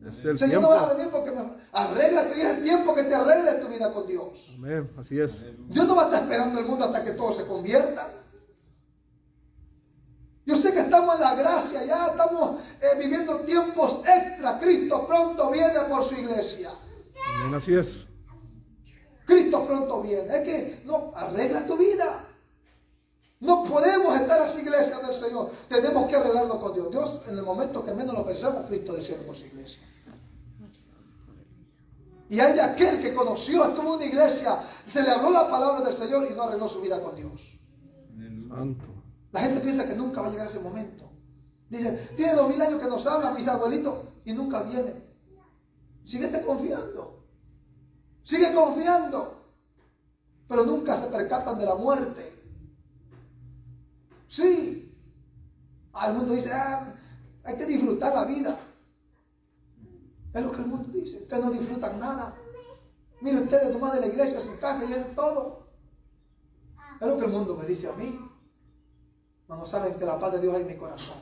Speaker 2: Es el
Speaker 1: Señor,
Speaker 2: tiempo.
Speaker 1: no vas a venir porque arréglate, y es el tiempo que te arregle tu vida con Dios.
Speaker 2: Amén, así es.
Speaker 1: Dios no va a estar esperando el mundo hasta que todo se convierta. Yo sé que estamos en la gracia, ya estamos viviendo tiempos extra. Cristo pronto viene por su iglesia.
Speaker 2: Amén, así es.
Speaker 1: Cristo pronto viene. Es que no, arregla tu vida. No podemos estar así, iglesia del Señor. Tenemos que arreglarnos con Dios. Dios, en el momento que menos lo pensamos, Cristo desciende por su iglesia. Y hay de aquel que conoció, estuvo en una iglesia, se le habló la palabra del Señor y no arregló su vida con Dios.
Speaker 2: Santo.
Speaker 1: La gente piensa que nunca va a llegar ese momento. Dice, tiene 2000 años que nos hablan mis abuelitos y nunca vienen. Síguete confiando. Sigue confiando. Pero nunca se percatan de la muerte. Sí. El mundo dice, hay que disfrutar la vida. Es lo que el mundo dice. Ustedes no disfrutan nada. Miren ustedes nomás de la iglesia a su casa y eso es todo. Es lo que el mundo me dice a mí. No saben que la paz de Dios hay en mi corazón.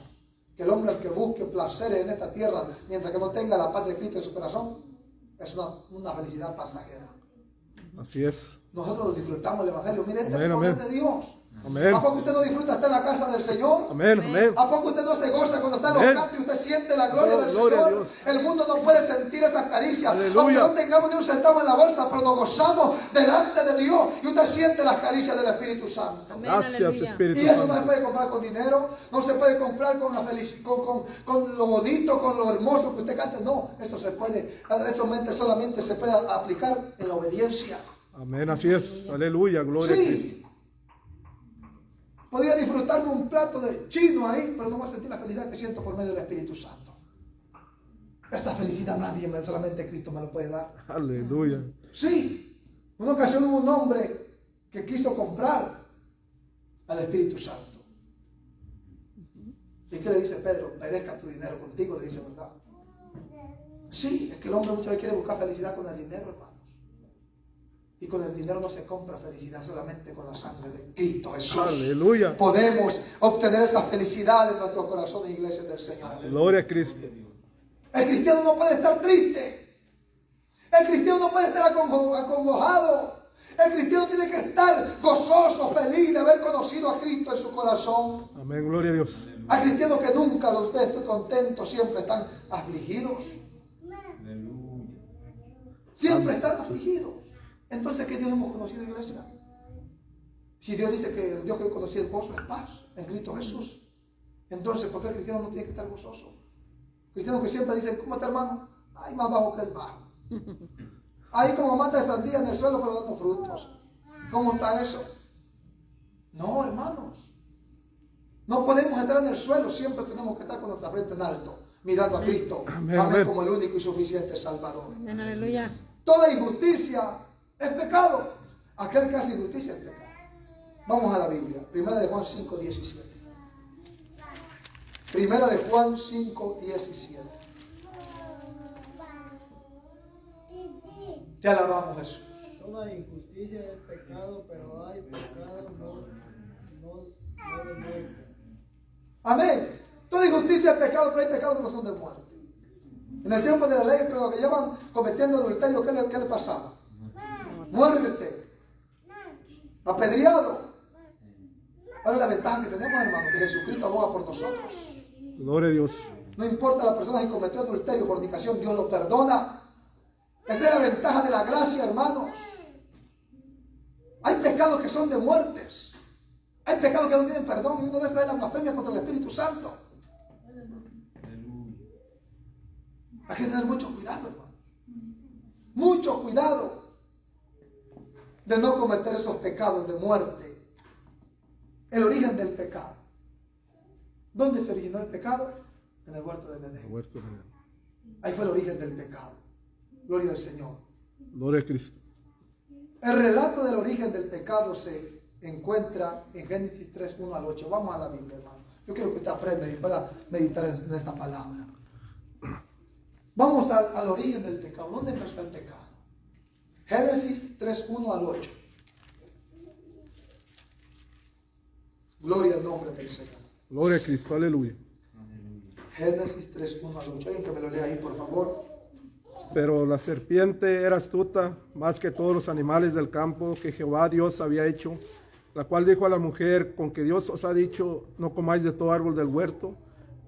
Speaker 1: Que el hombre que busque placeres en esta tierra, mientras que no tenga la paz de Cristo en su corazón, es una felicidad pasajera.
Speaker 2: Así es.
Speaker 1: Nosotros disfrutamos el Evangelio. Mire, este es
Speaker 2: Amén,
Speaker 1: el poder
Speaker 2: amén.
Speaker 1: de Dios.
Speaker 2: Amén.
Speaker 1: ¿A poco usted no disfruta estar en la casa del Señor?
Speaker 2: Amén, amén.
Speaker 1: ¿A poco usted no se goza cuando está en
Speaker 2: Amén.
Speaker 1: los cantos y usted siente la gloria del
Speaker 2: Gloria a
Speaker 1: Señor?
Speaker 2: Dios.
Speaker 1: El mundo no puede sentir esas caricias.
Speaker 2: Aleluya.
Speaker 1: Aunque no tengamos ni un centavo en la bolsa, pero nos gozamos delante de Dios y usted siente las caricias del Espíritu Santo.
Speaker 4: Amén,
Speaker 2: Gracias,
Speaker 4: aleluya.
Speaker 2: Espíritu
Speaker 1: Y eso no se
Speaker 2: Santo.
Speaker 1: puede comprar con dinero, no se puede comprar con con lo bonito, con lo hermoso que usted cante. No, eso solamente se puede aplicar en la obediencia.
Speaker 2: Amén, así es. Aleluya, gloria a Cristo.
Speaker 1: Sí. Podría disfrutarme un plato de chino ahí, pero no voy a sentir la felicidad que siento por medio del Espíritu Santo. Esa felicidad nadie, solamente Cristo me lo puede dar.
Speaker 2: Aleluya.
Speaker 1: Sí, una ocasión hubo un hombre que quiso comprar al Espíritu Santo. ¿Y qué le dice Pedro? Perezca tu dinero contigo, le dice, ¿verdad? Sí, es que el hombre muchas veces quiere buscar felicidad con el dinero, hermanos. Y con el dinero no se compra felicidad, solamente con la sangre de Cristo Jesús.
Speaker 2: Aleluya.
Speaker 1: Podemos obtener esa felicidad en nuestros corazones, iglesias del Señor.
Speaker 2: Gloria a Cristo.
Speaker 1: El cristiano no puede estar triste. El cristiano no puede estar acongojado. El cristiano tiene que estar gozoso, feliz de haber conocido a Cristo en su corazón.
Speaker 2: Amén, gloria a Dios.
Speaker 1: Hay cristianos que nunca los ve contentos, siempre están afligidos. Siempre están afligidos. Entonces, ¿qué Dios hemos conocido, iglesia? Si Dios dice que el Dios que conocí es gozo, es paz en Cristo Jesús. Entonces, ¿por qué el cristiano no tiene que estar gozoso? Cristianos que siempre dicen, ¿cómo está, hermano? Ay, más bajo que el bajo. Ahí como mata de sandía en el suelo, pero dando frutos. ¿Cómo está eso? No, hermanos. No podemos estar en el suelo, siempre tenemos que estar con nuestra frente en alto, mirando a Cristo.
Speaker 2: Amén,
Speaker 1: Amén,
Speaker 2: amén.
Speaker 1: como el único y suficiente Salvador.
Speaker 4: Amén, aleluya.
Speaker 1: Toda injusticia es pecado. Aquel que hace injusticia es pecado. Vamos a la Biblia. Primera de Juan 5:17. Primera de Juan 5:17. Te alabamos, Jesús.
Speaker 5: Toda injusticia es pecado, pero hay pecado no de muerte.
Speaker 1: Amén. Toda injusticia es pecado, pero hay pecados que no son de muerte. En el tiempo de la ley, lo que llevan cometiendo adulterio, ¿qué le pasaba? Muerte. Apedreado. Ahora la ventaja que tenemos, hermano, que Jesucristo aboga por nosotros.
Speaker 2: Gloria a Dios.
Speaker 1: No importa la persona que cometió adulterio, fornicación, Dios lo perdona. Esa es la ventaja de la gracia, hermanos. Hay pecados que son de muertes. Hay pecados que no tienen perdón, y uno de esos es la blasfemia contra el Espíritu Santo. Hay que tener mucho cuidado, hermano. Mucho cuidado de no cometer esos pecados de muerte. El origen del pecado. ¿Dónde se originó el pecado? En el huerto de Edén. Ahí fue el origen del pecado. Gloria al Señor.
Speaker 2: Gloria a Cristo.
Speaker 1: El relato del origen del pecado se encuentra en Génesis 3, 1 al 8. Vamos a la Biblia, hermano. Yo quiero que usted aprenda y pueda meditar en esta palabra. Vamos al origen del pecado. ¿Dónde empezó el pecado? Génesis 3, 1 al 8. Gloria al nombre del Señor.
Speaker 2: Gloria a Cristo. Aleluya.
Speaker 1: Génesis 3, 1 al 8. Alguien que me lo lea ahí, por favor.
Speaker 2: Pero la serpiente era astuta más que todos los animales del campo que Jehová Dios había hecho, la cual dijo a la mujer: con que Dios os ha dicho, no comáis de todo árbol del huerto.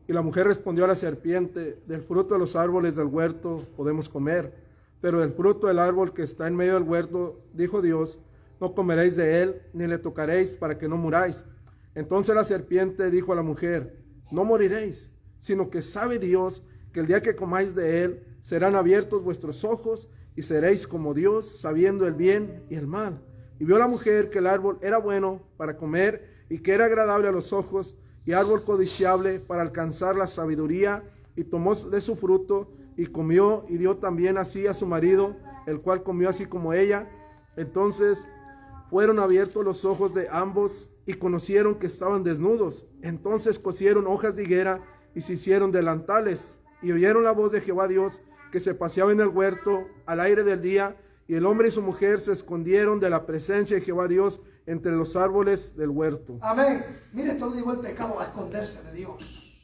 Speaker 2: Y la mujer respondió a la serpiente: del fruto de los árboles del huerto podemos comer, pero del fruto del árbol que está en medio del huerto, dijo Dios, no comeréis de él, ni le tocaréis, para que no muráis. Entonces la serpiente dijo a la mujer: no moriréis, sino que sabe Dios que el día que comáis de él, serán abiertos vuestros ojos, y seréis como Dios, sabiendo el bien y el mal. Y vio la mujer que el árbol era bueno para comer, y que era agradable a los ojos, y árbol codiciable para alcanzar la sabiduría, y tomó de su fruto, y comió, y dio también así a su marido, el cual comió así como ella. Entonces fueron abiertos los ojos de ambos, y conocieron que estaban desnudos. Entonces cosieron hojas de higuera, y se hicieron delantales, y oyeron la voz de Jehová Dios, que se paseaba en el huerto al aire del día, y el hombre y su mujer se escondieron de la presencia de Jehová Dios entre los árboles del huerto.
Speaker 1: Amén. Mire, todo llegó el pecado a esconderse de Dios.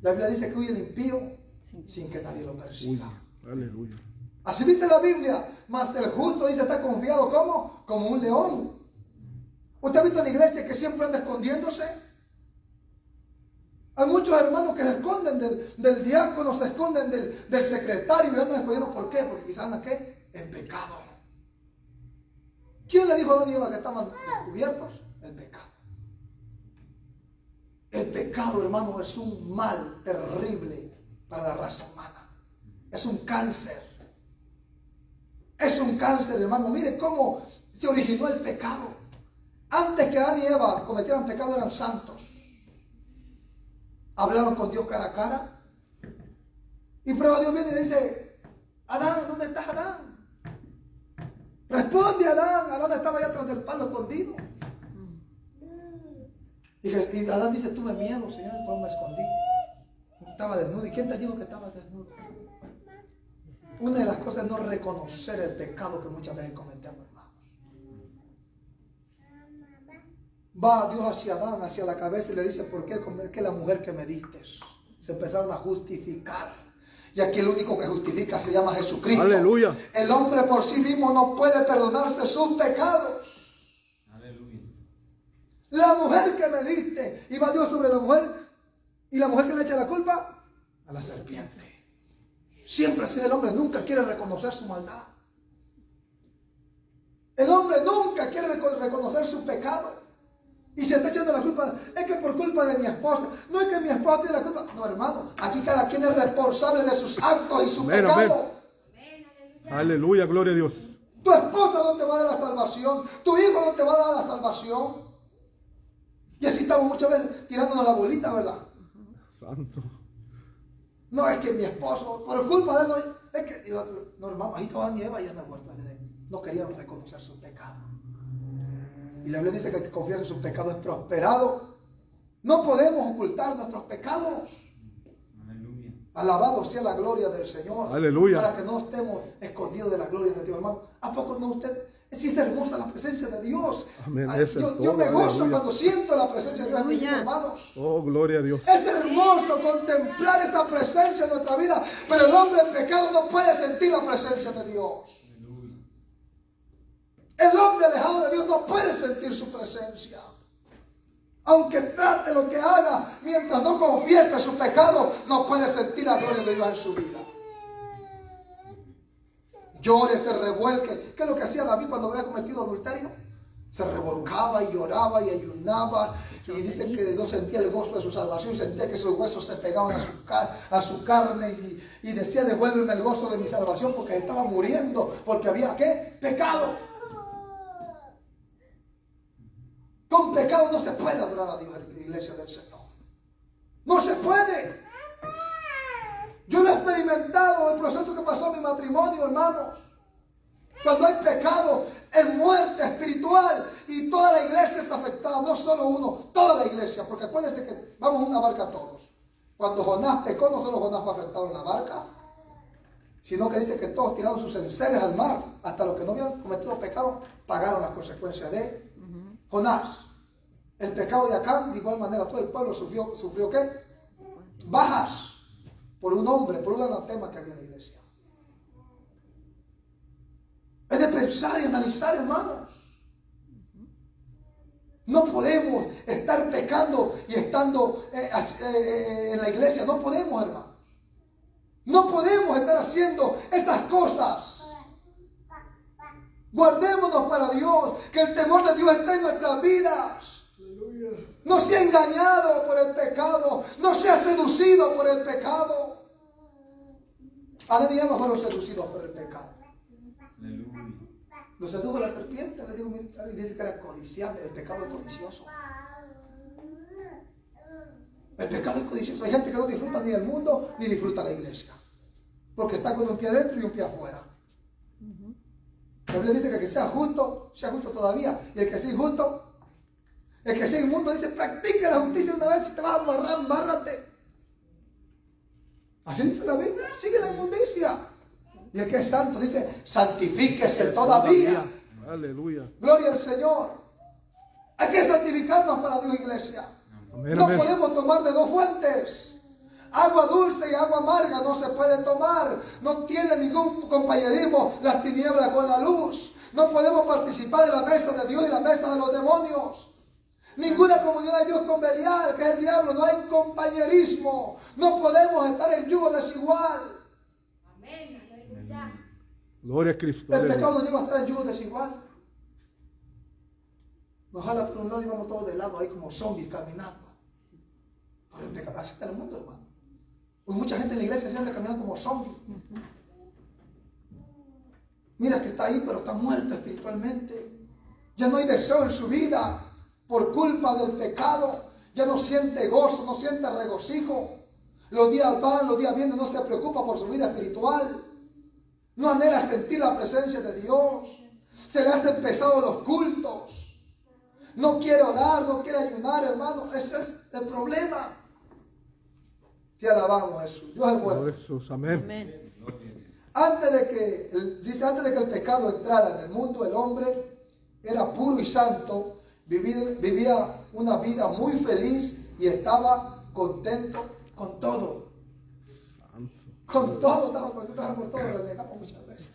Speaker 1: La Biblia dice que huye el impío sin que nadie lo persiga.
Speaker 2: Aleluya.
Speaker 1: Así dice la Biblia. Mas el justo, dice, está confiado ¿cómo? Como un león. ¿Usted ha visto en la iglesia que siempre anda escondiéndose? Hay muchos hermanos que se esconden del diácono, se esconden del secretario y andan escondiendo. ¿Por qué? Porque quizás andan ¿qué? En pecado. ¿Quién le dijo a Adán y Eva que estaban descubiertos? El pecado. El pecado, hermano, es un mal terrible para la raza humana. Es un cáncer. Es un cáncer, hermano. Mire cómo se originó el pecado. Antes que Adán y Eva cometieran pecado eran santos. Hablaban con Dios cara a cara. Y prueba Dios viene y dice: Adán, ¿dónde estás, Adán? Responde, Adán. Adán estaba allá atrás del palo escondido. Y Adán dice: tuve miedo, Señor, ¿cómo me escondí? Estaba desnudo. ¿Y quién te dijo que estaba desnudo? Una de las cosas es no reconocer el pecado que muchas veces cometemos, hermanos. Va Dios hacia Adán, hacia la cabeza, y le dice: ¿por qué? Es que la mujer que me diste. Se empezaron a justificar. Y aquí el único que justifica se llama Jesucristo.
Speaker 2: Aleluya.
Speaker 1: El hombre por sí mismo no puede perdonarse sus pecados.
Speaker 3: Aleluya.
Speaker 1: La mujer que me diste. Y va Dios sobre la mujer. ¿Y la mujer que le echa la culpa? A la serpiente. Siempre así el hombre nunca quiere reconocer su maldad. El hombre nunca quiere reconocer su pecado. Y se está echando la culpa. Es que por culpa de mi esposa. No es que mi esposa tiene la culpa. No, hermano. Aquí cada quien es responsable de sus actos y su
Speaker 2: Amén,
Speaker 1: pecado.
Speaker 2: amén. Aleluya, gloria a Dios.
Speaker 1: Tu esposa no te va a dar la salvación. Tu hijo no te va a dar la salvación. Y así estamos muchas veces tirándonos la bolita, ¿verdad?
Speaker 2: Santo.
Speaker 1: No, es que mi esposo, por culpa de él, es que, no, hermano, ahí estaban Eva y en el huerto de Edén. No querían reconocer su pecado. Y la Biblia dice que el que confía en sus pecados es prosperado. No podemos ocultar nuestros pecados.
Speaker 3: Aleluya.
Speaker 1: Alabado sea la gloria del Señor.
Speaker 2: Aleluya.
Speaker 1: Para que no estemos escondidos de la gloria de Dios, hermano. ¿A poco no usted? Sí, es hermosa la presencia de Dios.
Speaker 2: Amén.
Speaker 1: Ay,
Speaker 2: Es el
Speaker 1: yo
Speaker 2: todo,
Speaker 1: me gozo
Speaker 2: aleluya.
Speaker 1: cuando siento la presencia de Dios en mis
Speaker 4: Aleluya.
Speaker 1: hermanos.
Speaker 2: Oh, gloria a Dios.
Speaker 1: Es hermoso contemplar esa presencia en nuestra vida, pero el hombre en pecado no puede sentir la presencia de Dios. El hombre alejado de Dios no puede sentir su presencia. Aunque trate lo que haga, mientras no confiese su pecado, no puede sentir la gloria de Dios en su vida. Llore, se revuelque. ¿Qué es lo que hacía David cuando había cometido adulterio? Se revolcaba y lloraba y ayunaba. Y dice que no sentía el gozo de su salvación. Sentía que sus huesos se pegaban a su carne. Y decía, devuélveme el gozo de mi salvación, porque estaba muriendo. Porque había, ¿qué? Pecado. Con pecado no se puede adorar a Dios en la iglesia del Señor. No se puede. Yo lo he experimentado, el proceso que pasó en mi matrimonio, hermanos. Cuando hay pecado, es muerte espiritual y toda la iglesia es afectada, no solo uno, toda la iglesia, porque acuérdense que vamos en una barca todos. Cuando Jonás pecó, no solo Jonás fue afectado en la barca, sino que dice que todos tiraron sus enseres al mar, hasta los que no habían cometido pecado pagaron las consecuencias de Jonás. El pecado de Acán, de igual manera todo el pueblo sufrió ¿qué? Bajas por un hombre, por un anatema que había en la iglesia. Es de pensar y analizar, hermanos. No podemos estar pecando y estando en la iglesia. No podemos, hermanos. No podemos estar haciendo esas cosas. Guardémonos para Dios. Que el temor de Dios esté en nuestras vidas. No sea engañado por el pecado. No sea seducido por el pecado. Adán y Eva fueron seducidos por el pecado. Lo sedujo la serpiente, le dijo, y dice que era codiciable. El pecado es codicioso. El pecado es codicioso. Hay gente que no disfruta ni el mundo ni disfruta la iglesia, porque está con un pie adentro y un pie afuera. La Biblia dice que el que sea justo todavía, y el que sea injusto, el que sea inmundo, dice, practica la justicia una vez, y te vas a amarrar, embárrate. Así dice la Biblia, sigue la inmundicia. Y el que es santo dice, santifíquese todavía.
Speaker 2: Aleluya.
Speaker 1: Gloria al Señor. Hay que santificarnos para Dios, iglesia.
Speaker 2: Amén,
Speaker 1: No
Speaker 2: amén.
Speaker 1: podemos tomar de dos fuentes. Agua dulce y agua amarga no se puede tomar. No tiene ningún compañerismo las tinieblas con la luz. No podemos participar de la mesa de Dios y la mesa de los demonios. Ninguna comunidad de Dios con Belial, que es el diablo. No hay compañerismo. No podemos estar en yugo desigual.
Speaker 6: Amén. Aleluya.
Speaker 2: Gloria a Cristo.
Speaker 1: El
Speaker 2: Aleluya.
Speaker 1: pecado nos lleva a estar en yugo desigual. Nos jala por un lado y vamos todos de lado ahí como zombies caminando. Por el pecado. Así está el mundo, hermano. Pues mucha gente en la iglesia se anda caminando como zombies. Mira que está ahí, pero está muerto espiritualmente. Ya no hay deseo en su vida por culpa del pecado. Ya no siente gozo, no siente regocijo. Los días van, los días vienen, no se preocupa por su vida espiritual. No anhela sentir la presencia de Dios. Se le hacen pesados los cultos. No quiere orar, no quiere ayunar, hermano. Ese es el problema. Te alabamos, Jesús. Dios es bueno.
Speaker 2: Gloria a Jesús. Amén.
Speaker 4: Amén.
Speaker 1: Antes de que el pecado entrara en el mundo, el hombre era puro y santo, vivía una vida muy feliz y estaba contento con todo. Con todo estaba contento, por todo lo renegamos muchas veces.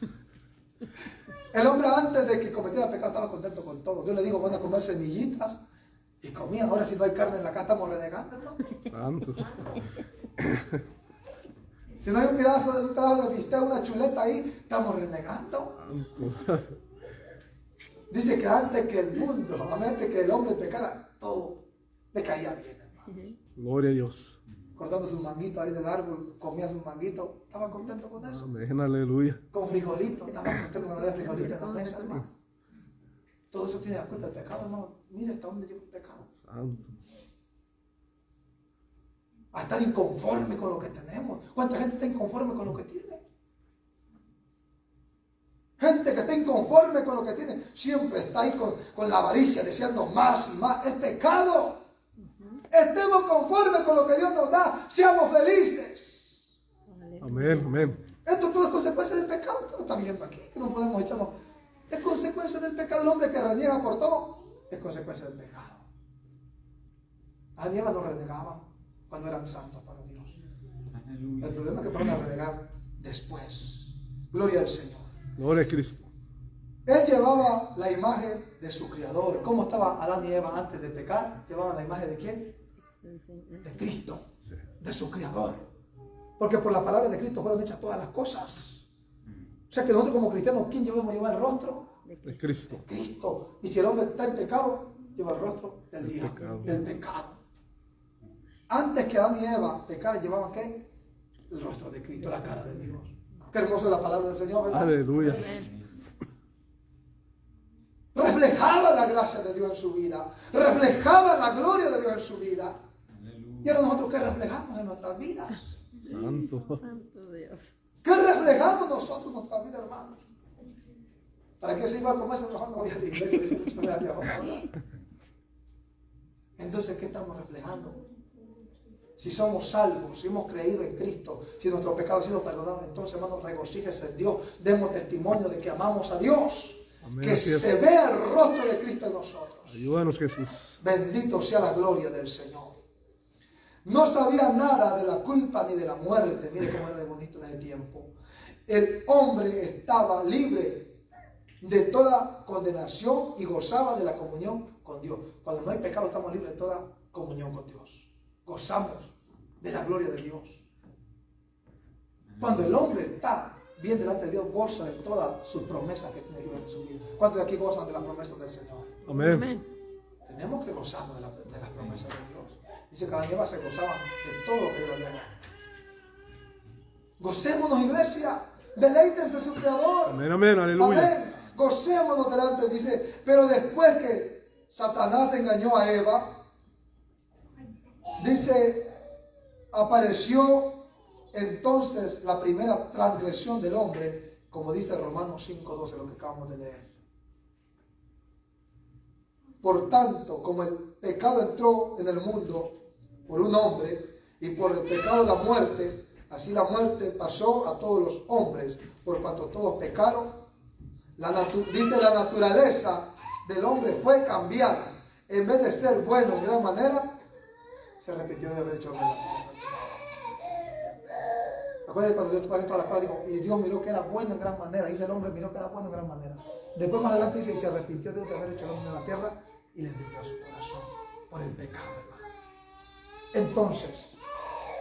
Speaker 1: El hombre antes de que cometiera el pecado estaba contento con todo. Dios le dijo, van a comer semillitas y comían. Ahora si no hay carne en la casa estamos renegando, hermano.
Speaker 2: Santo.
Speaker 1: Si no hay un pedazo de bistec, una chuleta ahí, estamos renegando.
Speaker 2: Santo.
Speaker 1: Dice que antes que el mundo, antes que el hombre pecara, todo le caía bien, hermano.
Speaker 2: Gloria a Dios.
Speaker 1: Cortando sus manguitos ahí del árbol, comía sus manguitos, estaba contento con eso.
Speaker 2: Amén. Aleluya.
Speaker 1: Con frijolitos, estaba contento cuando había frijolitos en la mesa, hermano. Todo eso tiene la culpa del pecado, hermano. Mira hasta dónde lleva el pecado.
Speaker 2: Santo.
Speaker 1: A estar inconforme con lo que tenemos. ¿Cuánta gente está inconforme con lo que tiene? Gente que está inconforme con lo que tiene, siempre está ahí con la avaricia, deseando más y más. Es pecado. Estemos conformes con lo que Dios nos da. Seamos felices.
Speaker 2: Amén, amén.
Speaker 1: Esto todo es consecuencia del pecado. Esto no está bien para aquí, que no podemos echarnos. Es consecuencia del pecado. El hombre que reniega por todo es consecuencia del pecado. Adán y Eva no renegaban cuando eran santos para Dios.
Speaker 3: Aleluya.
Speaker 1: El problema es que van a renegar después. Gloria al Señor.
Speaker 2: Gloria a Cristo.
Speaker 1: Él llevaba la imagen de su Creador. ¿Cómo estaba Adán y Eva antes de pecar? Llevaban la imagen de ¿quién? De Cristo, de su Creador. Porque por la palabra de Cristo fueron hechas todas las cosas. O sea que nosotros como cristianos, ¿quién llevamos llevar el rostro?
Speaker 2: De Cristo.
Speaker 1: De Cristo. Y si el hombre está en pecado, lleva el rostro del
Speaker 2: Del
Speaker 1: diablo,
Speaker 2: pecado.
Speaker 1: del pecado. Antes que Adán y Eva pecar, llevaban ¿qué? El rostro de Cristo, la cara de Dios. Qué hermoso es la palabra del Señor, ¿verdad?
Speaker 2: Aleluya.
Speaker 1: Reflejaba la gracia de Dios en su vida. Reflejaba la gloria de Dios en su vida.
Speaker 3: Aleluya.
Speaker 1: Y ahora nosotros, ¿qué reflejamos en nuestras vidas?
Speaker 2: Santo.
Speaker 4: Santo Dios.
Speaker 1: ¿Qué reflejamos nosotros en nuestras vidas, hermanos? ¿Para qué se iba a comer? No voy a la iglesia. Entonces, ¿qué estamos reflejando? Si somos salvos, si hemos creído en Cristo, si nuestro pecado ha sido perdonado, entonces, hermanos, regocíjese en Dios. Demos testimonio de que amamos a Dios.
Speaker 2: Amén,
Speaker 1: Que
Speaker 2: así es.
Speaker 1: se vea el rostro de Cristo en nosotros.
Speaker 2: Ayúdanos, Jesús.
Speaker 1: Bendito sea la gloria del Señor. No sabía nada de la culpa ni de la muerte. Mire cómo era de bonito en ese tiempo. El hombre estaba libre de toda condenación y gozaba de la comunión con Dios. Cuando no hay pecado, estamos libres de toda comunión con Dios. Gozamos de la gloria de Dios. Cuando el hombre está bien delante de Dios, goza de todas sus promesas que tiene Dios en su vida. ¿Cuántos de aquí gozan de las promesas del Señor?
Speaker 2: Amén.
Speaker 1: Tenemos que gozarnos de las promesas de Dios. Dice que Adán y Eva se gozaban de todo lo que Dios había dado. Gocémonos, iglesia. Deleítense en su Creador.
Speaker 2: Amén, amén, aleluya.
Speaker 1: Amén. Gocémonos delante. Dice, pero después que Satanás engañó a Eva, dice, apareció entonces la primera transgresión del hombre, como dice Romanos 5:12, lo que acabamos de leer. Por tanto, como el pecado entró en el mundo por un hombre, y por el pecado la muerte, así la muerte pasó a todos los hombres, por cuanto todos pecaron. Dice, la naturaleza del hombre fue cambiada. En vez de ser bueno en gran manera, se arrepintió de haber hecho mal. Acuérdense cuando Dios pasó toda la cosa, dijo, y Dios miró que era bueno en gran manera. Dice el hombre, miró que era bueno en gran manera. Después más adelante dice, y se arrepintió Dios de haber hecho el hombre en la tierra, y le dio su corazón por el pecado, hermano. Entonces,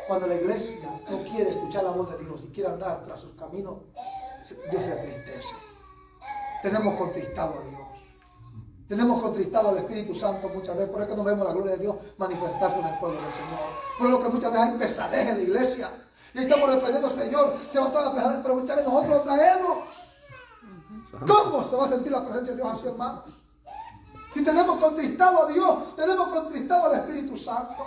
Speaker 1: cuando la iglesia no quiere escuchar la voz de Dios y quiere andar tras sus caminos, Dios se entristece. Tenemos contristado a Dios. Tenemos contristado al Espíritu Santo muchas veces. Por eso no vemos la gloria de Dios manifestarse en el pueblo del Señor. Por lo que muchas veces hay pesadez en la iglesia. Y estamos dependiendo, Señor, se va a toda la pesadez, pero muchas veces nosotros lo traemos. ¿Cómo se va a sentir la presencia de Dios así, hermanos? Si tenemos contristado a Dios, tenemos contristado al Espíritu Santo.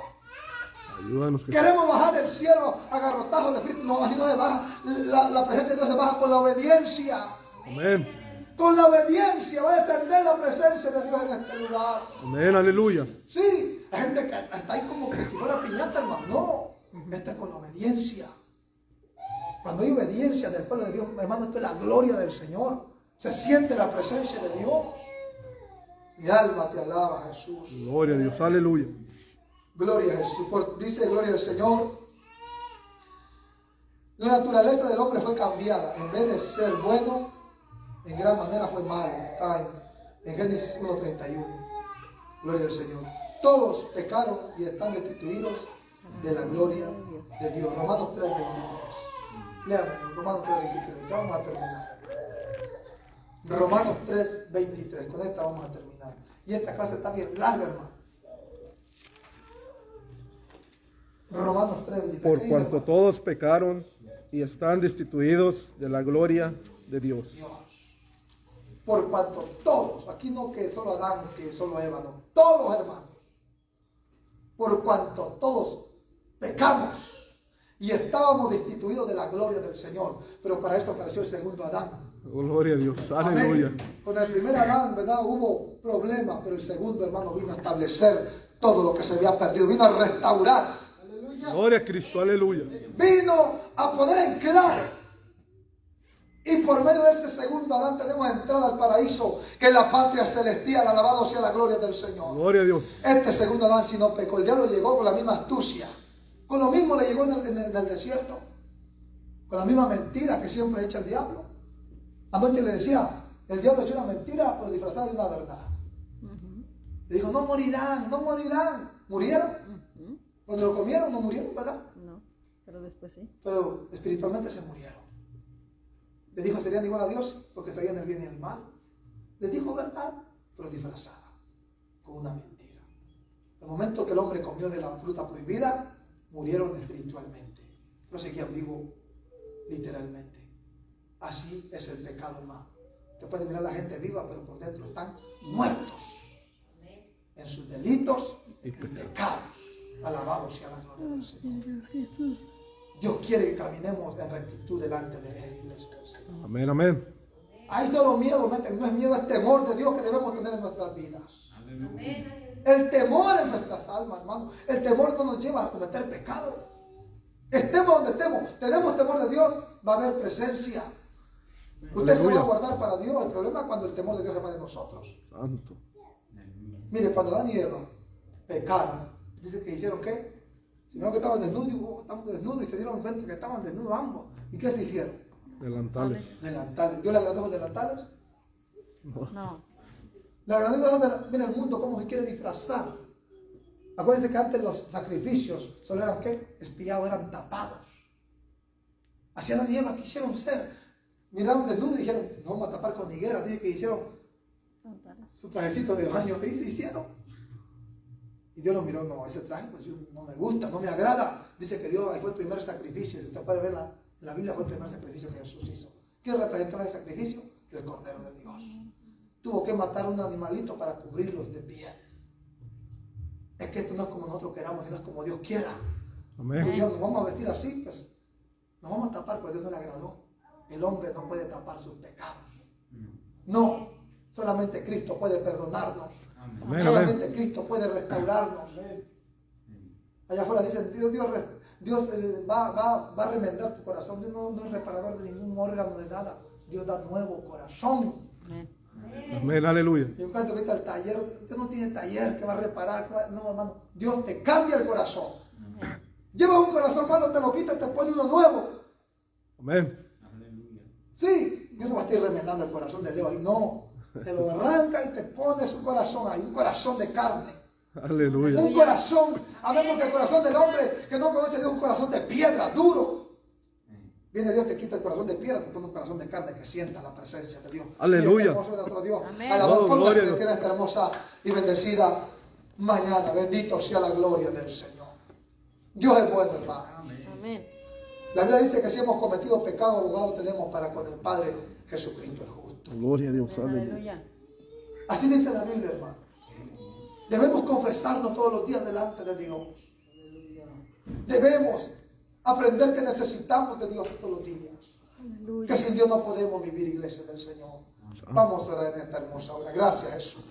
Speaker 2: Ayúdanos, Jesús.
Speaker 1: Queremos bajar del cielo a garrotazos del Espíritu. No, así no se baja. La presencia de Dios se baja con la obediencia.
Speaker 2: Amén.
Speaker 1: Con la obediencia va a descender la presencia de Dios en este lugar.
Speaker 2: Amén, aleluya.
Speaker 1: Sí, hay gente que está ahí como que si fuera piñata, hermano. No, esto es con la obediencia. Cuando hay obediencia del pueblo de Dios, hermano, esto es la gloria del Señor. Se siente la presencia de Dios. Mi alma te alaba, Jesús.
Speaker 2: Gloria a Dios, aleluya.
Speaker 1: Gloria a Jesús. Dice gloria al Señor. La naturaleza del hombre fue cambiada. En vez de ser bueno, en gran manera fue malo. Está en Génesis 1:31. Gloria al Señor. Todos pecaron y están destituidos de la gloria de Dios. Romanos 3:23. Léame, Romanos 3:23. Ya vamos a terminar. Romanos 3:23. Con esta vamos a terminar. Y esta clase está bien larga, hermano. Romanos 3:23.
Speaker 2: Por cuanto todos pecaron y están destituidos de la gloria de Dios.
Speaker 1: Por cuanto todos, aquí no que solo Adán, que solo Eva, no, todos, hermanos, por cuanto todos pecamos y estábamos destituidos de la gloria del Señor, pero para eso apareció el segundo Adán.
Speaker 2: Gloria a Dios,
Speaker 1: Amén.
Speaker 2: aleluya.
Speaker 1: Con el primer Adán, ¿verdad? Hubo problemas, pero el segundo, hermano, vino a establecer todo lo que se había perdido, vino a restaurar.
Speaker 2: Gloria a Cristo, aleluya.
Speaker 1: Vino a poner en claro. Y por medio de ese segundo Adán tenemos entrada al paraíso, que es la patria celestial. Alabado sea la gloria del Señor.
Speaker 2: Gloria a Dios.
Speaker 1: Este segundo Adán, si no pecó, el diablo llegó con la misma astucia. Con lo mismo le llegó en el desierto. Con la misma mentira que siempre echa el diablo. Anoche le decía, el diablo echó una mentira pero disfrazada de una verdad. Le dijo, no morirán, no morirán. ¿Murieron? Cuando lo comieron no murieron, ¿verdad?
Speaker 4: No, pero después sí.
Speaker 1: Pero espiritualmente se murieron. Le dijo, serían igual a Dios porque sabían el bien y el mal. Les dijo verdad, pero disfrazada, con una mentira. El momento que el hombre comió de la fruta prohibida, murieron espiritualmente, pero seguían vivos literalmente. Así es el pecado, hermano. Te puede mirar la gente viva, pero por dentro están muertos en sus delitos y pecados. Alabado sea la gloria del Señor. Dios quiere que caminemos en rectitud delante de Él.
Speaker 2: Amén, amén.
Speaker 1: Ahí solo miedo, no es miedo, es temor de Dios que debemos tener en nuestras vidas. El temor en nuestras almas, hermano. El temor no nos lleva a cometer pecado. Estemos donde estemos, tenemos temor de Dios, va a haber presencia. Usted se va a guardar para Dios. El problema es cuando el temor de Dios se va de nosotros.
Speaker 2: Santo.
Speaker 1: Mire, cuando Adán y Eva pecaron, dice que hicieron ¿qué? Sino que estaban desnudos, estaban desnudos y se dieron cuenta que estaban desnudos ambos. ¿Y qué se hicieron?
Speaker 2: Delantales.
Speaker 1: Delantales. ¿Dios le agradó los delantales?
Speaker 4: No.
Speaker 1: Le agradó los delantales. Mira el mundo cómo se quiere disfrazar. Acuérdense que antes los sacrificios solo eran ¿qué? Espiados, eran tapados. Así Adán y Eva quisieron ser. Miraron desnudos y dijeron, nos vamos a tapar con higueras. Dice que hicieron su trajecito de baño. ¿Qué se hicieron? Y Dios lo miró, no, ese traje pues no me gusta, no me agrada. Dice que Dios, ahí fue el primer sacrificio. Usted puede ver en la Biblia fue el primer sacrificio que Jesús hizo. ¿Qué representó ese sacrificio? El Cordero de Dios. Tuvo que matar un animalito para cubrirlos de piel. Es que esto no es como nosotros queramos, sino es como Dios quiera.
Speaker 2: Amén.
Speaker 1: Y Dios, nos vamos a vestir así, pues nos vamos a tapar porque Dios no le agradó. El hombre no puede tapar sus pecados. No, solamente Cristo puede perdonarnos.
Speaker 2: Amén,
Speaker 1: Solamente
Speaker 2: amén.
Speaker 1: Cristo puede restaurarnos. Allá afuera dicen, Dios va a remendar tu corazón. Dios no es reparador de ningún órgano de nada. Dios da nuevo corazón.
Speaker 2: Amén, aleluya.
Speaker 1: Y en cuanto viste al taller, Dios no tiene taller que va a reparar. No, hermano, Dios te cambia el corazón. Lleva un corazón malo, te lo quita, te pone uno nuevo.
Speaker 2: Amén.
Speaker 1: Sí, Dios no va a estar remendando el corazón de Leo ahí, no. Te lo arranca y te pone su corazón ahí, un corazón de carne.
Speaker 2: Aleluya.
Speaker 1: Un corazón, hablemos que el corazón del hombre que no conoce a Dios es un corazón de piedra, duro. Viene Dios, te quita el corazón de piedra, te pone un corazón de carne que sienta la presencia de Dios.
Speaker 2: Aleluya.
Speaker 1: Mira, hermoso de nuestro Dios.
Speaker 4: Amén.
Speaker 1: Alabado,
Speaker 2: Oh,
Speaker 1: póngase
Speaker 2: gloria a
Speaker 1: de pie en esta hermosa y bendecida mañana. Bendito sea la gloria del Señor. Dios es bueno, hermano.
Speaker 4: Amén.
Speaker 1: La Biblia dice que si hemos cometido pecado, abogado tenemos para con el Padre Jesucristo el justo.
Speaker 2: Gloria a Dios, aleluya.
Speaker 4: Aleluya.
Speaker 1: Así dice la Biblia, hermano. Debemos confesarnos todos los días delante de Dios. Debemos aprender que necesitamos de Dios todos los días.
Speaker 4: Aleluya.
Speaker 1: Que sin Dios no podemos vivir, iglesia del Señor. Vamos a orar en esta hermosa hora. Gracias, Jesús.